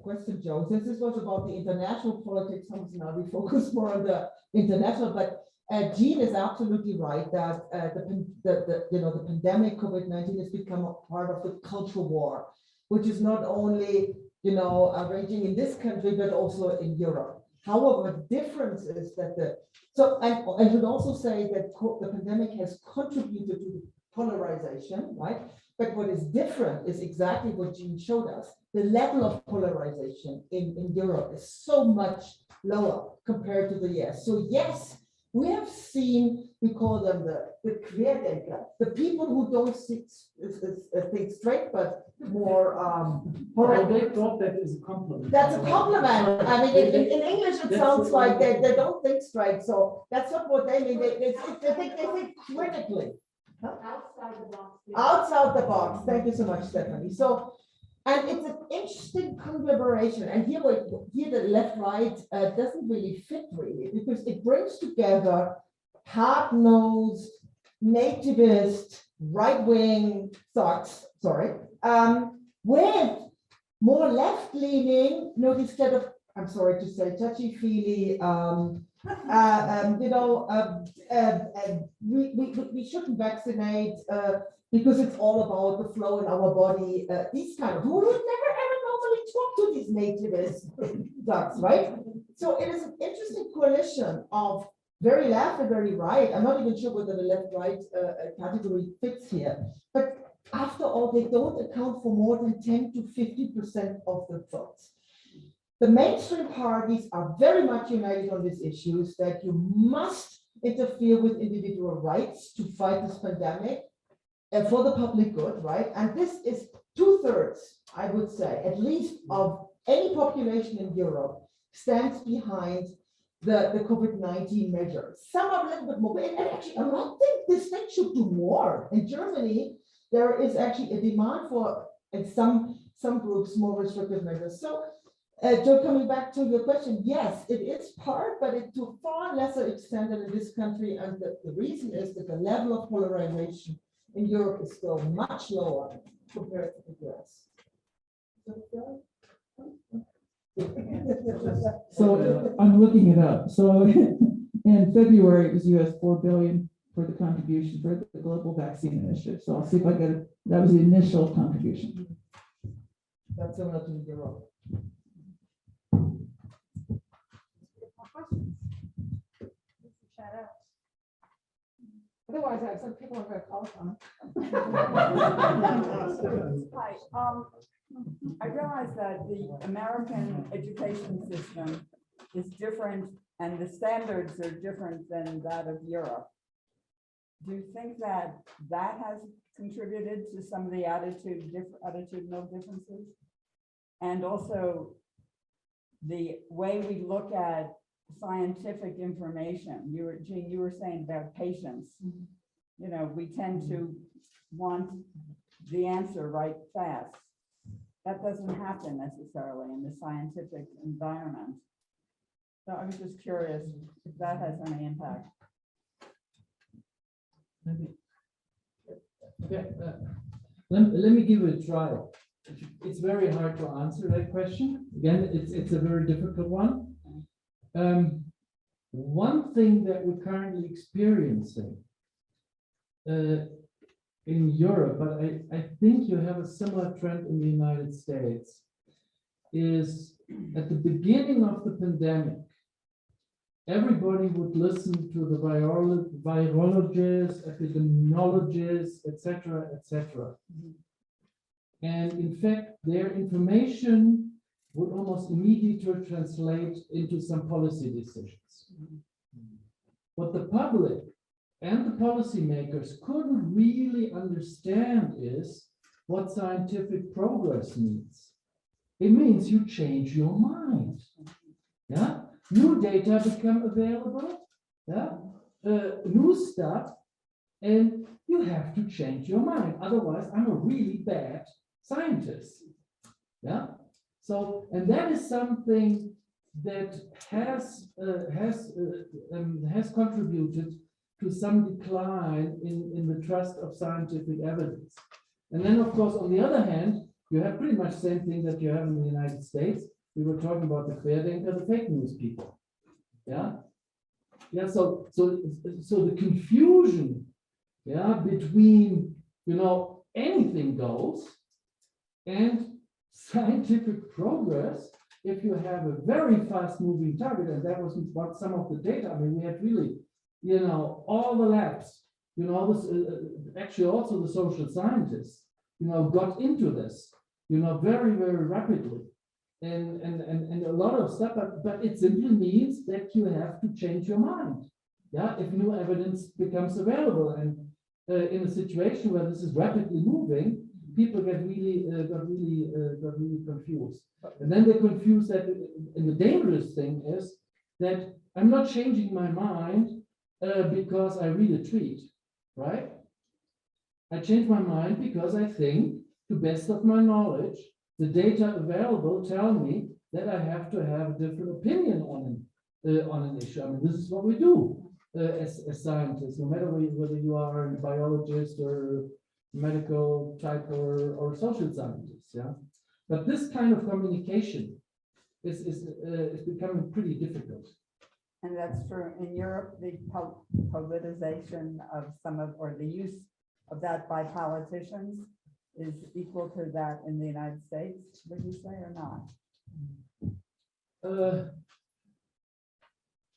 question, Joe. Since this was about the international politics, now we focus more on the international. But Jean is absolutely right that the pandemic COVID-19 has become a part of the cultural war, which is not only raging in this country but also in Europe. However, the difference is that so I should also say that the pandemic has contributed to the polarization, right? But what is different is exactly what Jean showed us. The level of polarization in Europe is so much lower compared to the US. So yes, we have seen, we call them the Querdenker, the people who don't think straight, but more. They thought that is a compliment. That's a compliment. I mean, in English, it sounds like they don't think straight. So that's not what they mean. They think critically. Outside the box. Outside the box. Thank you so much, Stephanie. So, and it's an interesting collaboration. And here the left-right doesn't really fit really, because it brings together hard-nosed, nativist, right-wing thoughts, with more left-leaning, instead of, I'm sorry to say, touchy-feely, we shouldn't vaccinate because it's all about the flow in our body. These kind of, who would never ever normally talk to these nativist ducks, right? So it is an interesting coalition of very left and very right. I'm not even sure whether the left-right category fits here, but after all, they don't account for more than 10 to 50% of the votes. The mainstream parties are very much united on these issues, that you must interfere with individual rights to fight this pandemic for the public good, right? And this is 2/3, I would say, at least of any population in Europe stands behind the COVID-19 measures. Some are a little bit more, and actually, I don't think this thing should do more. In Germany, there is actually a demand for, in some groups, more restrictive measures. So, Joe, coming back to your question, yes, it is part, but it to far lesser extent than in this country. And the reason is that the level of polarization in Europe is still much lower compared to the US. So I'm looking it up. So in February, it was US 4 billion for the contribution for the global vaccine initiative. So I'll see if I get it. That was the initial contribution. That's similar to Europe. Otherwise, I have some people I'm going to call on. Hi, I realize that the American education system is different and the standards are different than that of Europe. Do you think that that has contributed to some of the attitudinal differences? And also the way we look at scientific information. Jean, you were saying about patience. You know, we tend to want the answer right fast. That doesn't happen necessarily in the scientific environment. So I was just curious if that has any impact. Let me give it a try. It's very hard to answer that question. Again, it's a very difficult one. One thing that we're currently experiencing in Europe, but I think you have a similar trend in the United States, is at the beginning of the pandemic, everybody would listen to the virologists, epidemiologists, etc., etc. And in fact, their information would almost immediately translate into some policy decisions. What the public and the policymakers couldn't really understand is what scientific progress means. It means you change your mind. Yeah, new data become available. Yeah, new stuff, and you have to change your mind. Otherwise, I'm a really bad scientist. Yeah. So, and that is something that has contributed to some decline in the trust of scientific evidence. And then, of course, on the other hand, you have pretty much the same thing that you have in the United States. We were talking about the Querdenker, the fake news people. Yeah. Yeah. So the confusion, yeah, between, you know, anything goes and scientific progress if you have a very fast moving target, and that was what some of the data, I mean, we had really, all the labs, this, actually also the social scientists, got into this, very, very rapidly. And a lot of stuff, but it simply means that you have to change your mind. Yeah, if new evidence becomes available, and in a situation where this is rapidly moving, people get really confused. And then they confuse that, and the dangerous thing is that I'm not changing my mind because I read a tweet, right? I change my mind because I think, to best of my knowledge, the data available tell me that I have to have a different opinion on an issue. I mean, this is what we do as scientists, no matter whether you are a biologist or medical type or social scientist. Yeah, but this kind of communication is becoming pretty difficult. And that's true. In Europe, the politicization of or the use of that by politicians is equal to that in the United States, would you say, or not?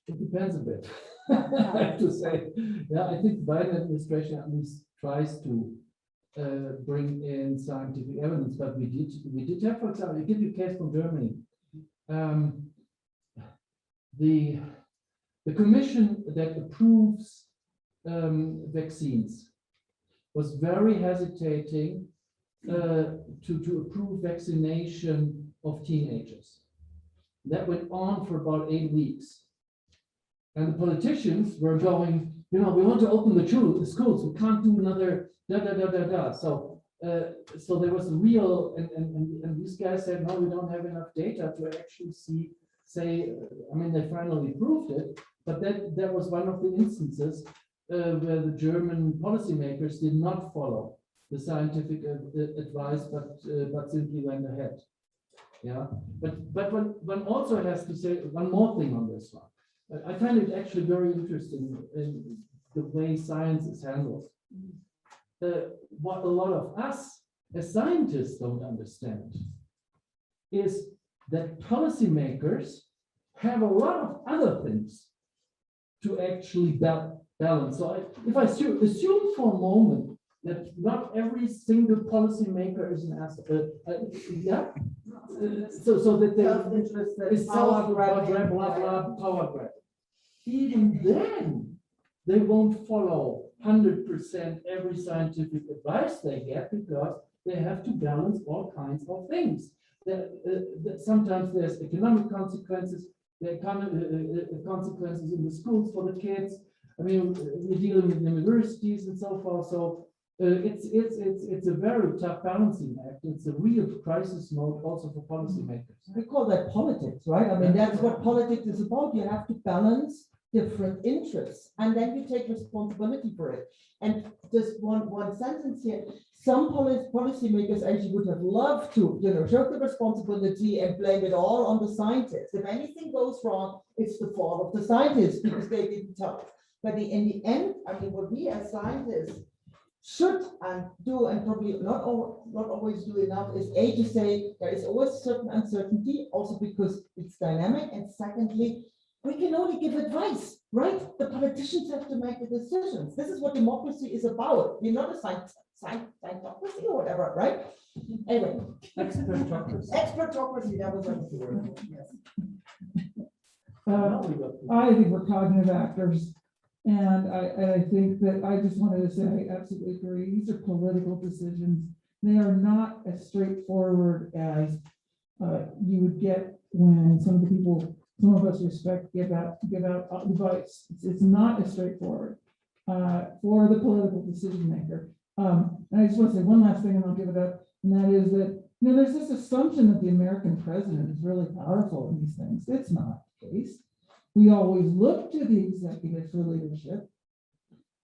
It depends a bit. I have to say, yeah, I think the Biden administration at least tries to bring in scientific evidence, but we did have, for example, I give you a case from Germany. The commission that approves vaccines was very hesitating to approve vaccination of teenagers. That went on for about 8 weeks. And the politicians were going, we want to open the schools, we can't do another So there was a real, and these guys said, no, we don't have enough data to actually say, I mean, they finally proved it, but that was one of the instances where the German policymakers did not follow the scientific advice, but simply went ahead. Yeah, but one also has to say one more thing on this one. I find it actually very interesting in the way science is handled. What a lot of us as scientists don't understand is that policymakers have a lot of other things to actually balance. So if I assume for a moment that not every single policymaker is an asset, so that they is power grab, power grab. Even then, they won't follow 100% every scientific advice they get because they have to balance all kinds of things. That sometimes there's economic consequences, there are consequences in the schools for the kids. I mean, we're dealing with universities and so forth. So it's a very tough balancing act. It's a real crisis mode also for policymakers. We call that politics, right? I mean, that's what politics is about. You have to balance different interests, and then you take responsibility for it. And just one sentence here: some policymakers actually would have loved to, shirk the responsibility and blame it all on the scientists. If anything goes wrong, it's the fault of the scientists because they didn't tell us. But in the end, I mean, what we as scientists should and do, and probably not always do enough, is to say there is always certain uncertainty, also because it's dynamic, and secondly, we can only give advice, right? The politicians have to make the decisions. This is what democracy is about. We're not a scientocracy or whatever, right? Anyway. Expertocracy, that was the word. Yes. I think we're cognitive actors. And I think that I just wanted to say, I absolutely agree. These are political decisions. They are not as straightforward as you would get when some of us respect, give out advice. It's not as straightforward for the political decision maker. And I just want to say one last thing, and I'll give it up. And that is that, there's this assumption that the American president is really powerful in these things. It's not the case. We always look to the executive for leadership,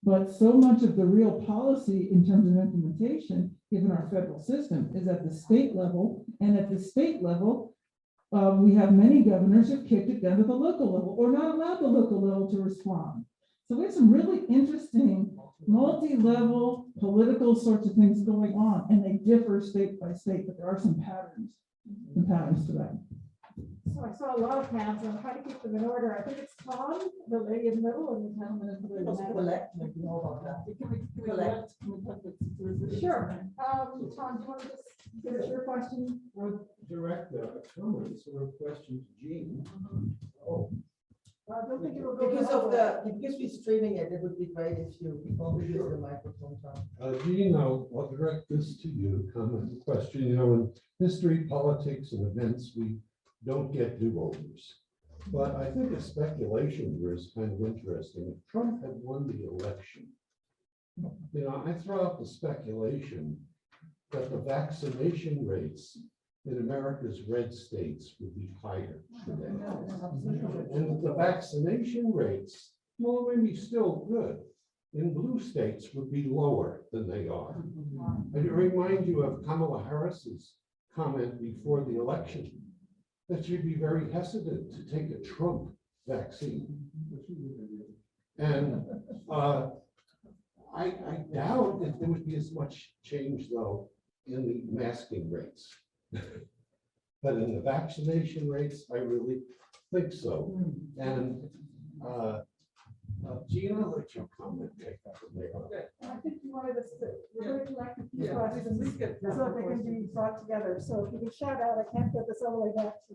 but so much of the real policy in terms of implementation, given our federal system, is at the state level. And at the state level, we have many governors who've kicked it down to the local level or not allowed the local level to respond. So we have some really interesting multi-level political sorts of things going on, and they differ state by state, but there are some patterns to that. So I saw a lot of hands, and I'm trying to keep them in order. I think it's Tom, the lady in the middle, and the gentleman in blue. Let's collect, maybe know about that. Collect. Sure. Tom, do you want to just give us your question? Well, direct a comment or a question to Jean. Oh, I don't think it will go. Because we're streaming it, it would be great if you probably use the microphone, Tom. Jean, I'll direct this to you, comment and question. You know, in history, politics, and events, we don't get do-overs. But I think a speculation here is kind of interesting. If Trump had won the election, you know, I throw out the speculation that the vaccination rates in America's red states would be higher today. And the vaccination rates, well, maybe still good, in blue states would be lower than they are. I remind you of Kamala Harris's comment before the election that she'd be very hesitant to take a Trump vaccine. And I doubt if there would be as much change, though, in the masking rates. But in the vaccination rates, I really think so. And Gina, I'll let you comment. Take that from there. I think you wanted us to, we're going to collect a few questions so that they can be brought together. So if you can shout out, I can't get this all the way back to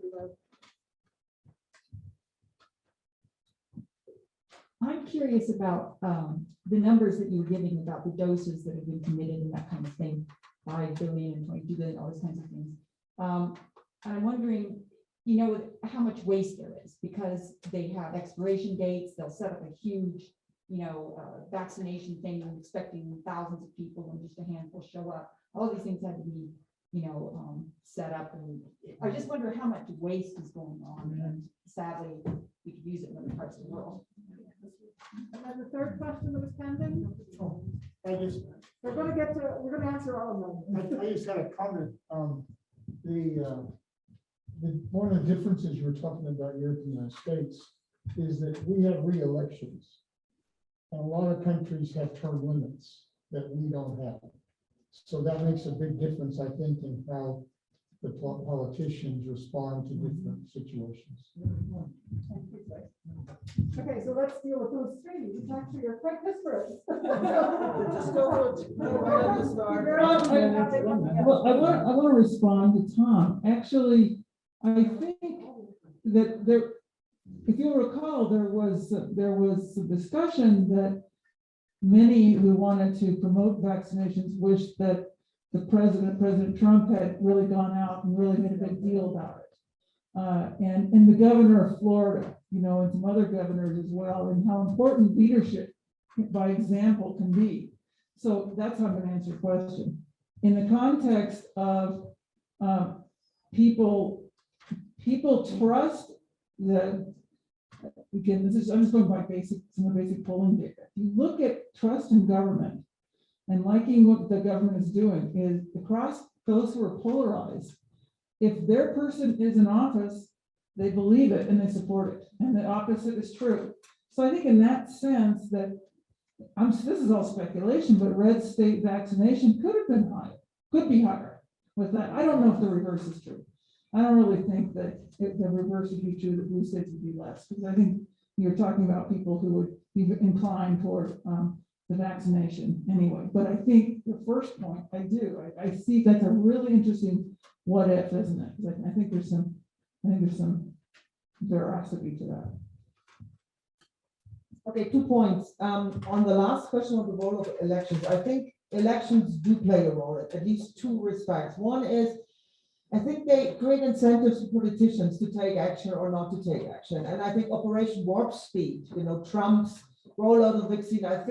I'm curious about the numbers that you were giving about the doses that have been committed and that kind of thing, 5 billion and 22 billion, all those kinds of things. I'm wondering, you know, how much waste there is because they have expiration dates. They'll set up a huge, you know, vaccination thing, expecting thousands of people and just a handful show up. All these things have to be, you know, set up. And I just wonder how much waste is going on. And sadly, we could use it in other parts of the world. And then the third question that was pending, I just, we're going to answer all of them. I just had a comment. One of the differences you were talking about here in the United States is that we have re-elections. And a lot of countries have term limits that we don't have. So that makes a big difference, I think, in how the politicians respond to different situations. Okay, so let's deal with those three. These actually are quite disparate. Just go right on the start. Well, I want to respond to Tom. Actually, I think that there, if you'll recall, there was a discussion that many who wanted to promote vaccinations wished that President Trump had really gone out and really made a big deal about it. And the governor of Florida, you know, and some other governors as well, and how important leadership by example can be. So that's how I'm going to answer your question. In the context of people trust that, again, I'm just going by some of the basic polling data. If you look at trust in government and liking what the government is doing, is across those who are polarized, if their person is in office, they believe it and they support it. And the opposite is true. So I think in that sense that, this is all speculation, but red state vaccination could have been higher, could be higher with that. I don't know if the reverse is true. I don't really think that the reverse would be true, that blue states would be less, because I think you're talking about people who would be inclined toward the vaccination anyway. But I think the first point, I see that's a really interesting what if, isn't it? Because I think there's some veracity to that. Okay, 2 points. On the last question of the role of elections, I think elections do play a role, at least 2 respects. One is, I think they create incentives for politicians to take action or not to take action. And I think Operation Warp Speed, you know, Trump's rollout of vaccine, I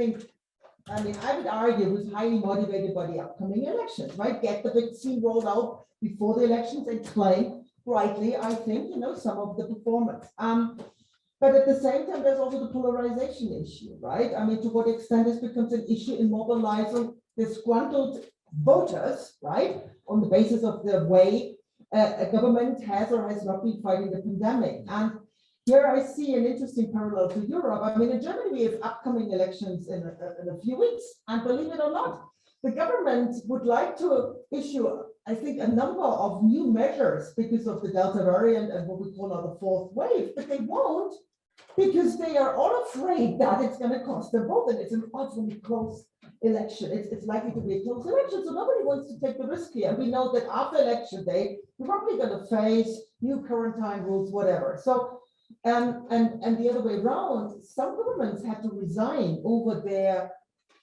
would argue was highly motivated by the upcoming elections, right? Get the vaccine rolled out before the elections and claim rightly, I think, you know, some of the performance. But at the same time, there's also the polarization issue, right? I mean, to what extent this becomes an issue in mobilizing disgruntled voters, right? On the basis of the way a government has or has not been fighting the pandemic. And here I see an interesting parallel to Europe. I mean, in Germany, we have upcoming elections in a few weeks. And believe it or not, the government would like to issue I think, a number of new measures because of the Delta variant and what we call now the fourth wave, but they won't because they are all afraid that it's going to cost them both. And it's an awfully close election. It's likely to be a close election. So nobody wants to take the risk here. And we know that after election day, we're probably going to face new quarantine rules, whatever. So, and the other way around, some governments had to resign over their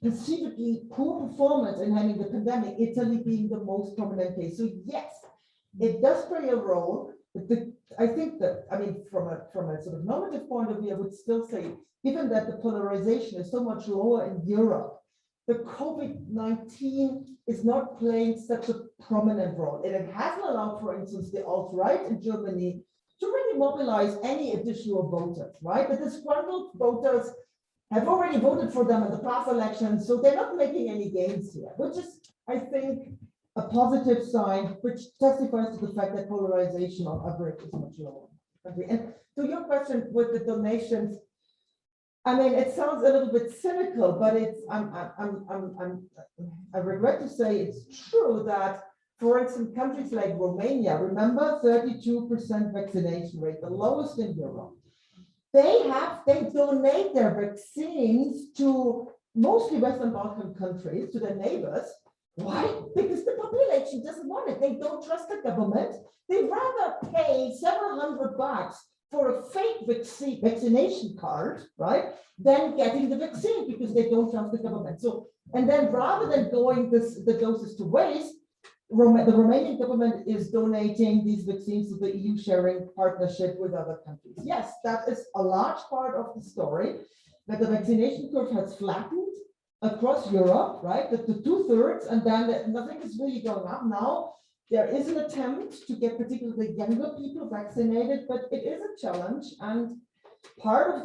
perceivably poor performance in handling the pandemic, Italy being the most prominent case. So yes, it does play a role. But I think that, I mean, from a sort of normative point of view, I would still say, given that the polarization is so much lower in Europe, the COVID-19 is not playing such a prominent role. And it hasn't allowed, for instance, the alt-right in Germany to really mobilize any additional voters, right? The disgruntled voters have already voted for them in the past elections, so they're not making any gains here, which is, I think, a positive sign, which testifies to the fact that polarization on average is much lower. And to your question with the donations, I mean, it sounds a little bit cynical, but it's I regret to say it's true that, for instance, countries like Romania, remember 32% vaccination rate, the lowest in Europe. They donate their vaccines to mostly Western Balkan countries, to their neighbors. Why? Because the population doesn't want it. They don't trust the government. They'd rather pay several $100 for a fake vaccination card, right, than getting the vaccine because they don't trust the government. So, and then rather than going the doses to waste, the Romanian government is donating these vaccines to the EU sharing partnership with other countries. Yes, that is a large part of the story, that the vaccination curve has flattened across Europe, right? The 2/3, and then nothing is really going up. Now there is an attempt to get particularly younger people vaccinated, but it is a challenge. And part of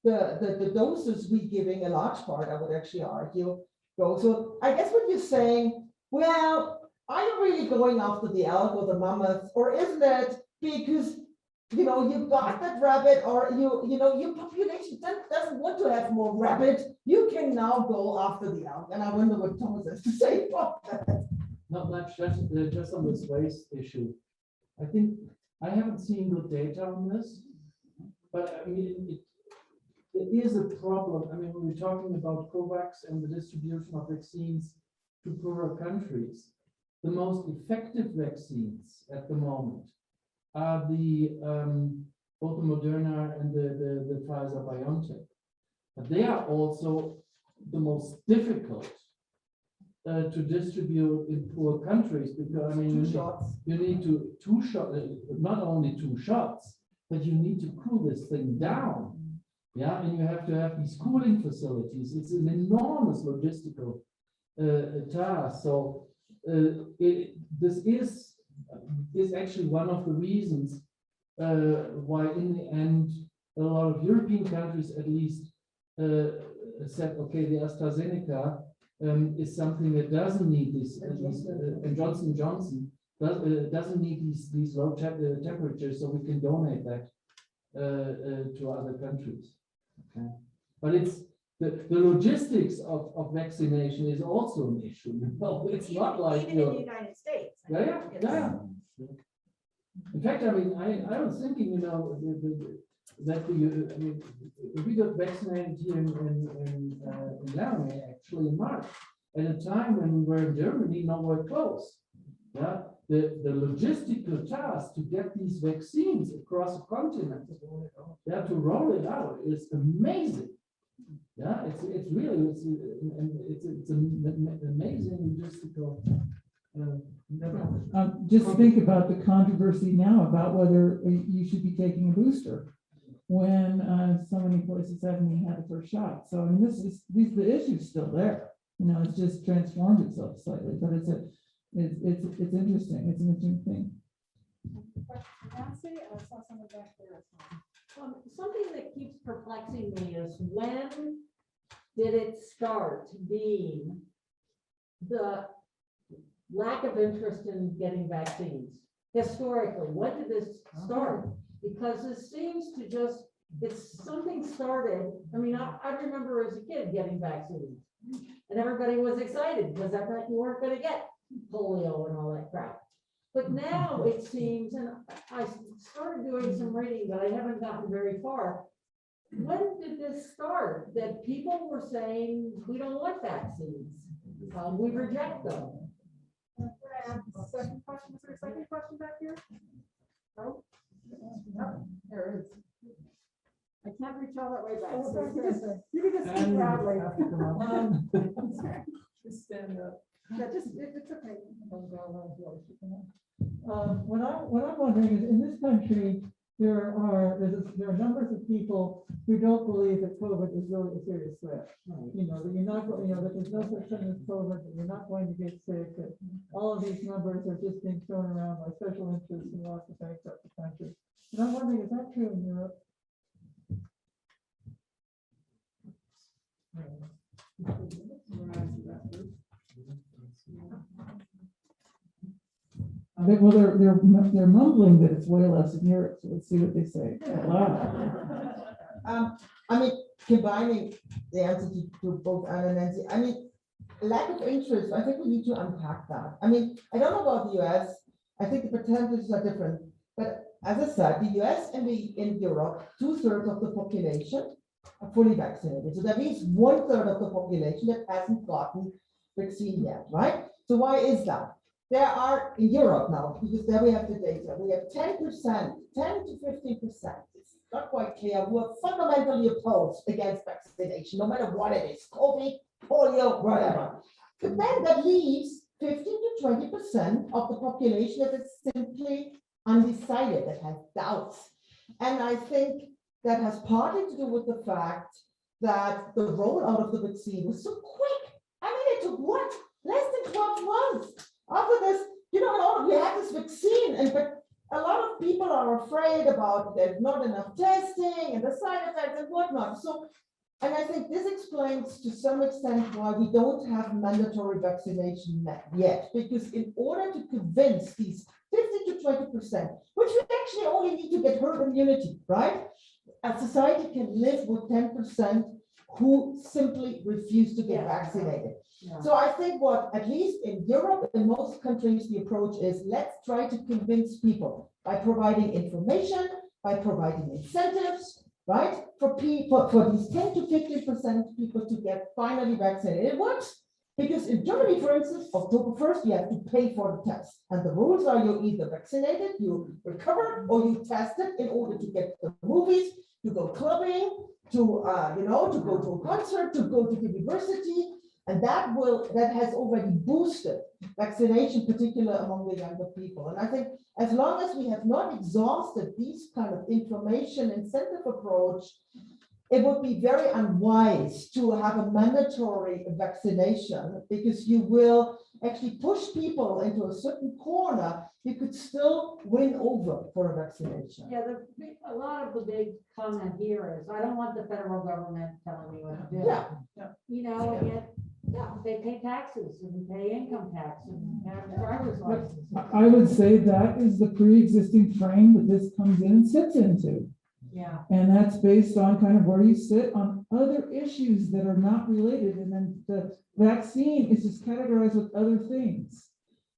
the doses we giving, a large part, I would actually argue, go. So I guess what you're saying, well, are you really going after the elk or the mammoth, or isn't it because you got that rabbit, or your population doesn't want to have more rabbit? You can now go after the elk. And I wonder what Thomas has to say about that. Not much, just on this waste issue. I think I haven't seen good data on this, but I mean, it is a problem. I mean, when we're talking about COVAX and the distribution of vaccines to poorer countries, the most effective vaccines at the moment are the both the Moderna and the Pfizer BioNTech. But they are also the most difficult to distribute in poor countries, because I mean, you need two shots, not only 2 shots, but you need to cool this thing down. Yeah, and you have to have these cooling facilities. It's an enormous logistical task. So this is actually one of the reasons why in the end a lot of European countries at least said, okay, the AstraZeneca is something that doesn't need this, and Johnson & Johnson doesn't need these low temperatures, so we can donate that to other countries. Okay, but it's the logistics of vaccination is also an issue. It's not like even in the United States. Yeah. In fact, I mean, I was thinking, that we got vaccinated here in Laramie actually in March, at a time when we were in Germany, nowhere close. Yeah, the logistical task to get these vaccines across a continent, to roll it out is amazing. Yeah, it's really it's an amazing logistical. Just think about the controversy now about whether you should be taking a booster when so many places haven't even had the first shot. So I mean, the issue's still there. It's just transformed itself slightly, but it's interesting. It's an interesting thing. Nancy, I saw someone back there as well. Something that keeps perplexing me is, when did it start being the lack of interest in getting vaccines? Historically, when did this start? Because this seems to just, it's something started. I mean, I remember as a kid getting vaccines, and everybody was excited because I thought you weren't going to get polio and all that crap. But now it seems, and I started doing some reading, but I haven't gotten very far. When did this start? That people were saying, we don't want vaccines, we reject them. Second question, is there a second question back here? No? No, there is. I can't reach all that way back. So you can just speak loudly. Just stand up. Yeah, just, it's okay. What I'm wondering is, in this country, there are numbers of people who don't believe that COVID is really a serious threat. You know, that you're not, that there's no such thing as COVID, that you're not going to get sick, that all of these numbers are just being thrown around by special interests and lots of things up the country. And I'm wondering, is that true in Europe? Well, they're mumbling that it's way less in Europe, so let's see what they say. I mean, combining the answer to both Anne and Nancy, I mean, lack of interest, I think we need to unpack that. I mean, I don't know about the US, I think the percentages are different, but as I said, the US and in Europe, 2/3 of the population are fully vaccinated. So that means 1/3 of the population that hasn't gotten vaccine yet, right? So why is that? There are in Europe now, because there we have the data, we have 10%, 10 to 15%. It's not quite clear, who are fundamentally opposed against vaccination, no matter what it is, COVID, polio, whatever. But then that leaves 15 to 20% of the population that is simply undecided, that has doubts. And I think that has partly to do with the fact that the rollout of the vaccine was so quick. I mean, it took what? Less than 12 months. After this, we have this vaccine, but a lot of people are afraid about there's not enough testing and the side effects and whatnot. So, and I think this explains to some extent why we don't have mandatory vaccination yet, because in order to convince these 50 to 20%, which we actually only need to get herd immunity, right? A society can live with 10% who simply refuse to get vaccinated. Yeah. So I think at least in Europe, in most countries, the approach is let's try to convince people by providing information, by providing incentives, right? For these 10 to 50% people to get finally vaccinated. It works because in Germany, for instance, October 1st, you have to pay for the test. And the rules are you're either vaccinated, you recover, or you tested in order to get to the movies, to go clubbing, to go to a concert, to go to university. And that has already boosted vaccination, particularly among the younger people. And I think as long as we have not exhausted these kind of information incentive approach, it would be very unwise to have a mandatory vaccination, because you will actually push people into a certain corner. You could still win over for a vaccination. Yeah, a lot of the big comment here is, I don't want the federal government telling me what to do. Yeah. And yet, they pay taxes and pay income tax and have driver's license. I would say that is the pre-existing frame that this comes in and sits into. Yeah. And that's based on kind of where you sit on other issues that are not related. And then the vaccine is just categorized with other things.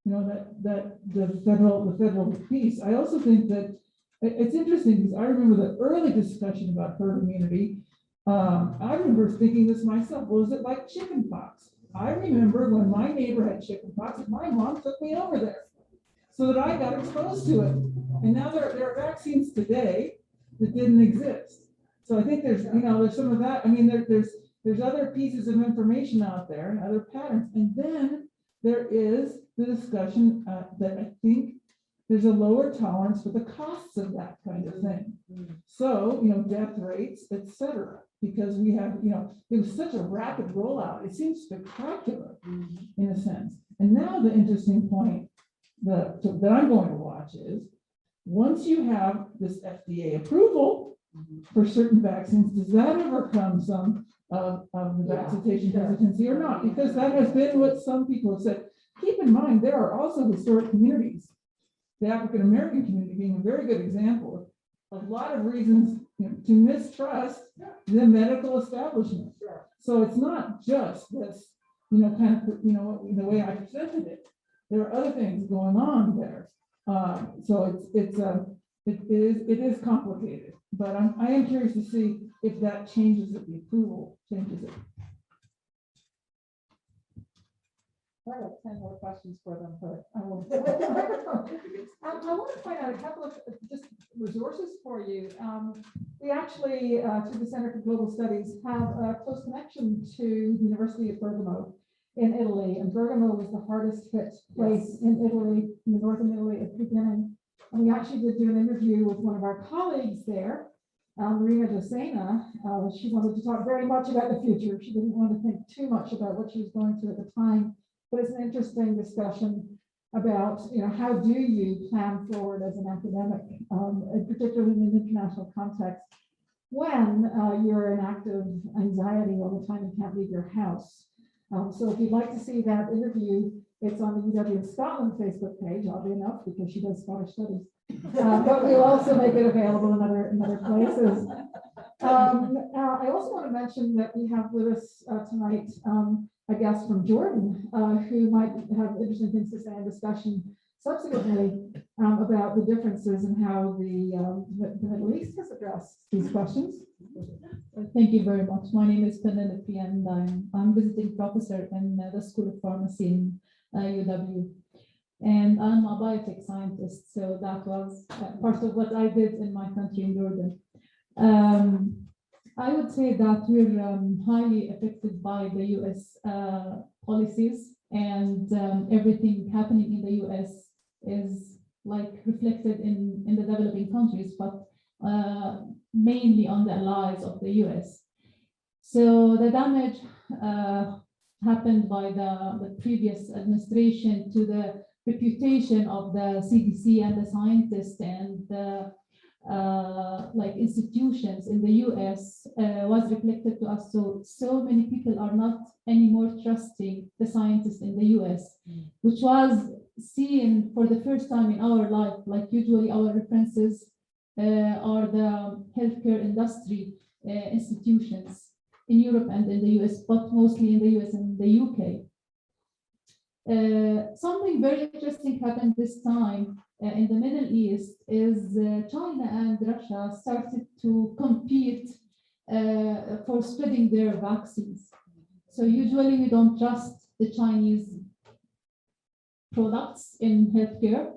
That the federal piece. I also think that it's interesting because I remember the early discussion about herd immunity. I remember thinking this myself. Was it like chickenpox? I remember when my neighbor had chickenpox, my mom took me over there so that I got exposed to it. And now there are vaccines today that didn't exist. So I think there's some of that. I mean, there's other pieces of information out there and other patterns. And then there is the discussion that I think there's a lower tolerance for the costs of that kind of thing. So, death rates, et cetera, because we have, it was such a rapid rollout. It seems spectacular in a sense. And now the interesting point that I'm going to watch is, once you have this FDA approval for certain vaccines, does that overcome some of the vaccination hesitancy or not? Because that has been what some people have said. Keep in mind, there are also historic communities, the African-American community being a very good example of a lot of reasons to mistrust the medical establishment. So it's not just this, the way I presented it. there are other things going on there. So it is complicated, but I am curious to see if that changes it, the approval changes it. I have 10 more questions for them, but I won't. I want to point out a couple of just resources for you. We actually, through the Center for Global Studies, have a close connection to the University of Bergamo in Italy. And Bergamo was the hardest hit place in Italy, in the northern Italy at the beginning. And we actually did do an interview with one of our colleagues there, Marina Docena. She wanted to talk very much about the future. She didn't want to think too much about what she was going through at the time. But it's an interesting discussion about, how do you plan forward as an academic, and particularly in an international context, when you're in active anxiety all the time and can't leave your house. So if you'd like to see that interview, it's on the UW of Scotland Facebook page, oddly enough, because she does Scottish studies. But we'll also make it available in other places. I also want to mention that we have with us tonight a guest from Jordan who might have interesting things to say in discussion subsequently about the differences in how the Middle East has addressed these questions. Thank you very much. My name is Penelope, and I'm visiting professor in the School of Pharmacy in UW. And I'm a biotech scientist, so that was part of what I did in my country in Jordan. I would say that we're highly affected by the US policies, and everything happening in the US is like reflected in the developing countries, but mainly on the allies of the US. So the damage happened by the previous administration to the reputation of the CDC and the scientists and the institutions in the US was reflected to us. So many people are not anymore trusting the scientists in the US, which was seen for the first time in our life. Like usually our references are the healthcare industry institutions in Europe and in the US, but mostly in the US and the UK. Something very interesting happened this time in the Middle East is China and Russia started to compete for spreading their vaccines. So usually we don't trust the Chinese products in healthcare,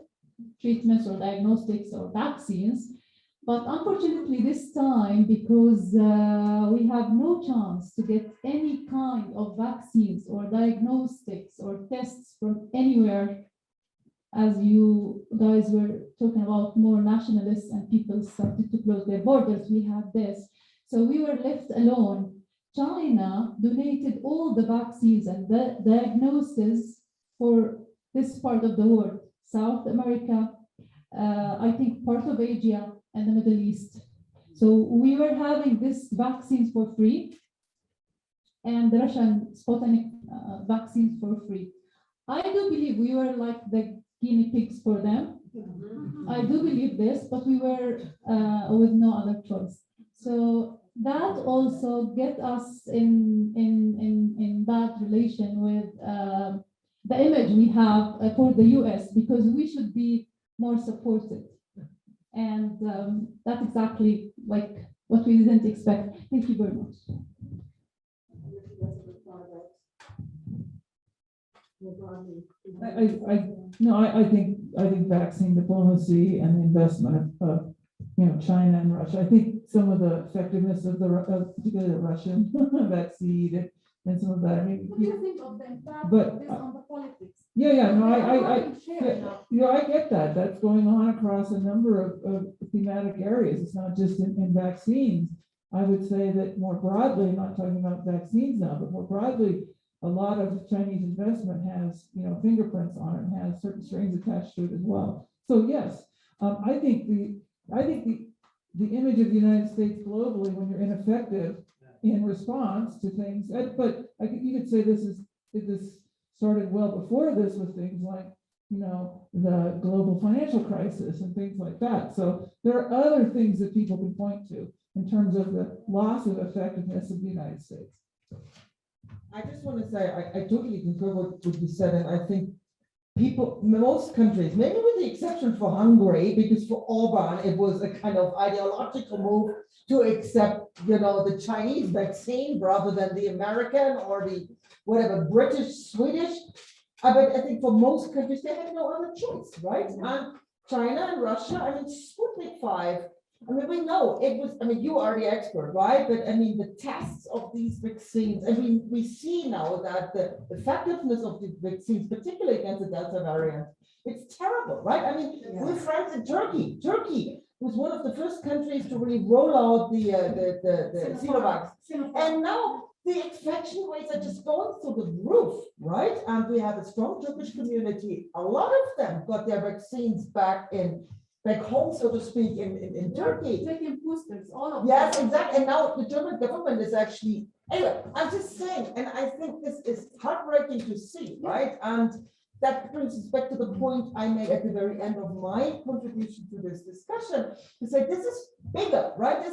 treatments or diagnostics or vaccines. But unfortunately this time, because we have no chance to get any kind of vaccines or diagnostics or tests from anywhere, as you guys were talking about, more nationalists and people started to close their borders, we have this. So we were left alone. China donated all the vaccines and the diagnoses for this part of the world, South America, I think part of Asia and the Middle East. So we were having these vaccines for free and the Russian Sputnik vaccines for free. I do believe we were like the guinea pigs for them. I do believe this, but we were with no other choice. So that also get us in bad relation with the image we have for the US, because we should be more supported. And that's exactly like what we didn't expect. Thank you very much. I think vaccine diplomacy and the investment of China and Russia. I think some of the effectiveness of particularly the Russian vaccine and some of that. I mean, What do you think of the impact but of this on the politics? I get that. That's going on across a number of thematic areas. It's not just in vaccines. I would say that more broadly, I'm not talking about vaccines now, but more broadly, a lot of Chinese investment has, fingerprints on it, and has certain strings attached to it as well. So yes, I think the image of the United States globally, when you're ineffective in response to things, but I think you could say this started well before this with things like, the global financial crisis and things like that. So there are other things that people can point to in terms of the loss of effectiveness of the United States. I just want to say, I totally concur with what you said, and I think people, most countries, maybe with the exception for Hungary, because for Orban, it was a kind of ideological move to accept, the Chinese vaccine rather than the American or the whatever, British, Swedish. But I think for most countries, they had no other choice, right? And China and Russia, Sputnik 5, we know it was, you are the expert, right? But the tests of these vaccines, we see now that the effectiveness of the vaccines, particularly against the Delta variant, it's terrible, right? We're friends in Turkey. Turkey was one of the first countries to really roll out the Sinovac. And now the infection rates are just going through the roof, right? And we have a strong Turkish community. A lot of them got their vaccines back home, so to speak, in Turkey. Taking boosters, all of them. Yes, exactly. And now the German government is actually, anyway, I'm just saying, and I think this is heartbreaking to see, right? And that brings us back to the point I made at the very end of my contribution to this discussion, to say this is bigger, right?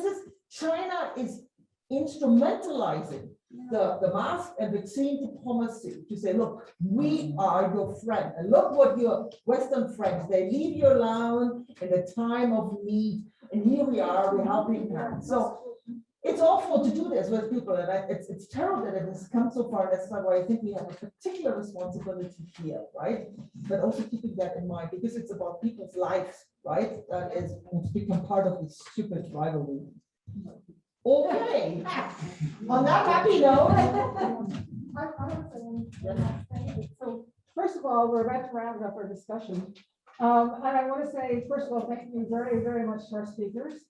China is instrumentalizing the mask and vaccine diplomacy to say, look, we are your friend. And look what your Western friends, they leave you alone in a time of need. And here we are, we're helping them. So it's awful to do this with people. And it's terrible that it has come so far. That's why I think we have a particular responsibility here, right? But also keeping that in mind, because it's about people's lives, right? That is become part of this stupid rivalry. Okay, on that happy note. So first of all, we're about to round up our discussion. And I want to say, first of all, thank you very, very much to our speakers.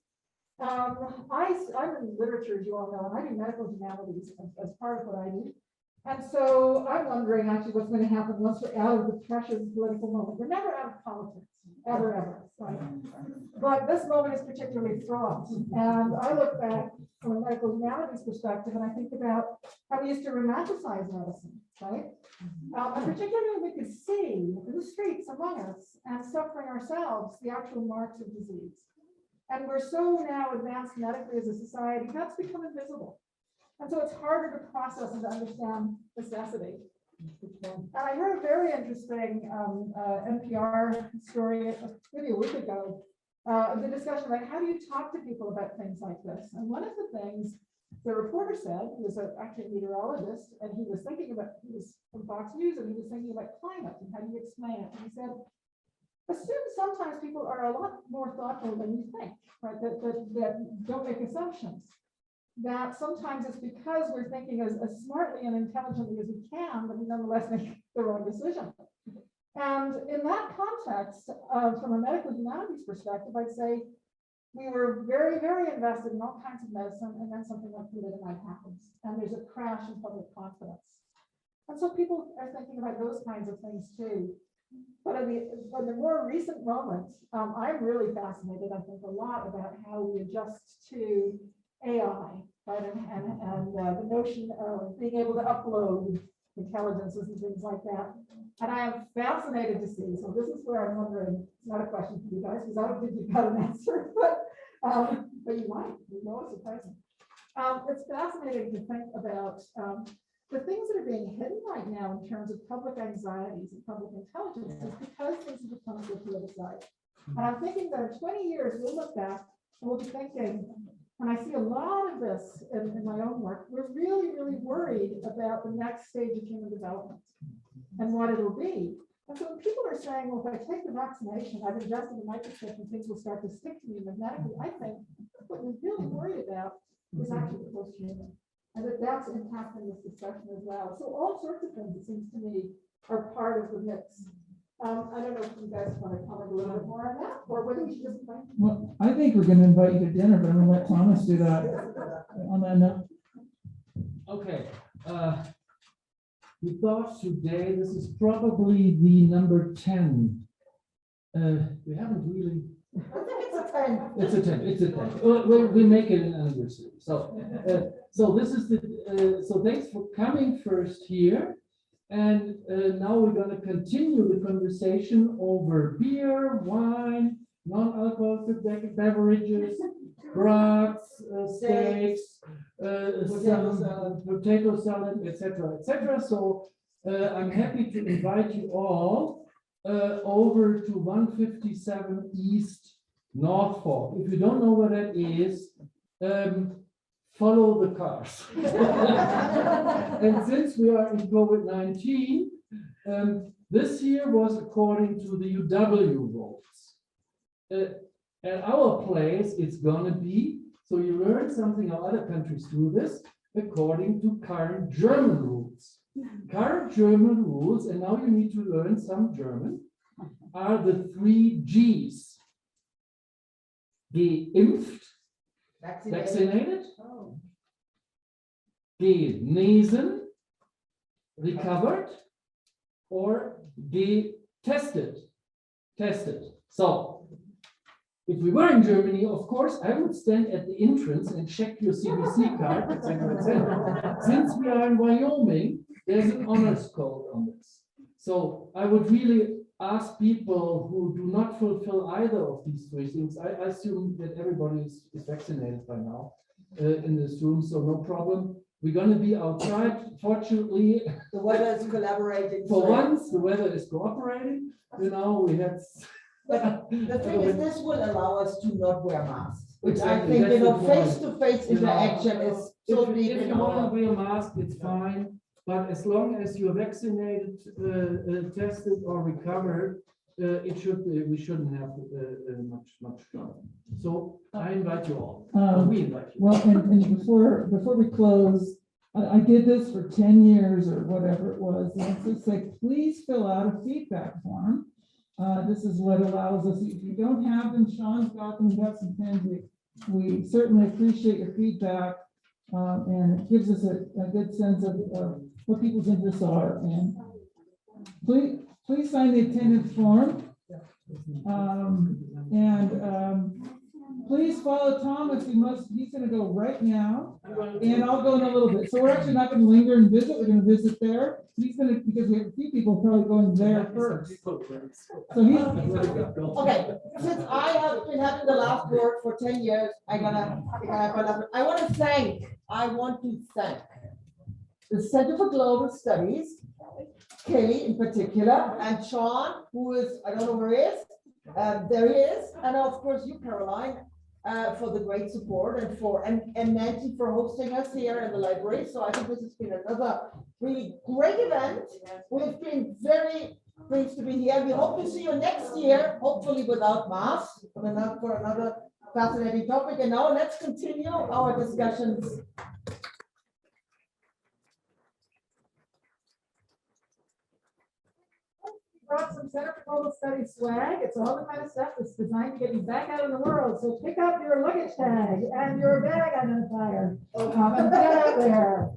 I'm in literature, as you all know, and I do medical humanities as part of what I do. And so I'm wondering actually what's going to happen once we're out of the pressures of political moment. We're never out of politics, ever. Right? But this moment is particularly fraught. And I look back from a medical humanities perspective, and I think about how we used to romanticize medicine, right? And particularly we could see in the streets among us and suffering ourselves the actual marks of disease. And we're so now advanced medically as a society, that's become invisible. And so it's harder to process and to understand necessity. And I heard a very interesting NPR story maybe a week ago, the discussion about how do you talk to people about things like this. And one of the things the reporter said, he was actually a meteorologist, and he was from Fox News, and he was thinking about climate and how do you explain it. And he said, assume sometimes people are a lot more thoughtful than you think, right? That don't make assumptions. That sometimes it's because we're thinking as smartly and intelligently as we can, but we nonetheless make the wrong decision. And in that context, from a medical humanities perspective, I'd say we were very, very invested in all kinds of medicine, and then something like thalidomide happens, and there's a crash in public confidence. And so people are thinking about those kinds of things too. But in the more recent moments, I'm really fascinated, I think, a lot about how we adjust to AI, right? And the notion of being able to upload intelligences and things like that. And I am fascinated to see. So this is where I'm wondering, it's not a question for you guys, because I don't think you've got an answer, but you might, you know, it's surprising. It's fascinating to think about the things that are being hidden right now in terms of public anxieties and public intelligence is because things have become so politicized. And I'm thinking that in 20 years, we'll look back and we'll be thinking, and I see a lot of this in my own work, we're really, really worried about the next stage of human development and what it'll be. And so when people are saying, well, if I take the vaccination, I've ingested a microchip and things will start to stick to me magnetically, I think what we're really worried about is actually the post-human. And that's impacting this discussion as well. So all sorts of things, it seems to me, are part of the mix. I don't know if you guys want to comment a little bit more on that, or whether we should just. Well, I think we're going to invite you to dinner, but I'm going to let Thomas do that on that note. Okay. We thought today this is probably the number 10. We haven't really. I think it's a 10. It's a 10. It's a 10. We make it an anniversary. So, so this is the. So thanks for coming first here, and now we're going to continue the conversation over beer, wine, non-alcoholic beverages, broths, steaks, potato salad, etc., etc. So I'm happy to invite you all over to 157 East Norfolk. If you don't know where that is, follow the cars. And since we are in COVID-19, this year was according to the UW rules. At our place, it's gonna be, so you learn something how other countries do this, according to current German rules. Current German rules, and now you need to learn some German, are the 3 Gs. Geimpft, vaccinated, genesen, recovered, or getested, tested. So, if we were in Germany, of course, I would stand at the entrance and check your CBC card, etc., etc. Since we are in Wyoming, there's an honors code on this. So I would really ask people who do not fulfill either of these 3 things. I assume that everybody is vaccinated by now in this room, so no problem. We're going to be outside. Fortunately, The weather is collaborating. for so- once, the weather is cooperating. You know, we had. But the thing is, this will allow us to not wear masks, which I Exactly, think, that's the point. face-to-face You know, interaction is so If big. you in want to our- wear a mask, it's fine, but as long as you're vaccinated, tested or recovered, it should, we shouldn't have much trouble. So I invite you all, we invite you. Well, and before we close, I did this for 10 years or whatever it was, and it's just like, please fill out a feedback form. This is what allows us, if you don't have them, Sean's got them, we have some pens, we certainly appreciate your feedback. And it gives us a good sense of what people's interests are, and please sign the attendance form. Please follow Thomas, he's gonna go right now, and I'll go in a little bit. So we're actually not gonna linger and visit, we're gonna visit there. He's gonna, because we have a few people probably going there first. So he's, Okay, since I have been having the last word for 10 years, I want to thank the Center for Global Studies, Kelly in particular, and Sean, who is, I don't know where he is, there he is, and of course you, Caroline, for the great support, and Nancy for hosting us here in the library. So I think this has been another really great event. We've been very pleased to be here. We hope to see you next year, hopefully without masks, for another fascinating topic. And now let's continue our discussions. Brought some Center for Global Studies swag. It's all the kind of stuff that's designed to get you back out in the world. So pick up your luggage tag and your bag identifier and get out there.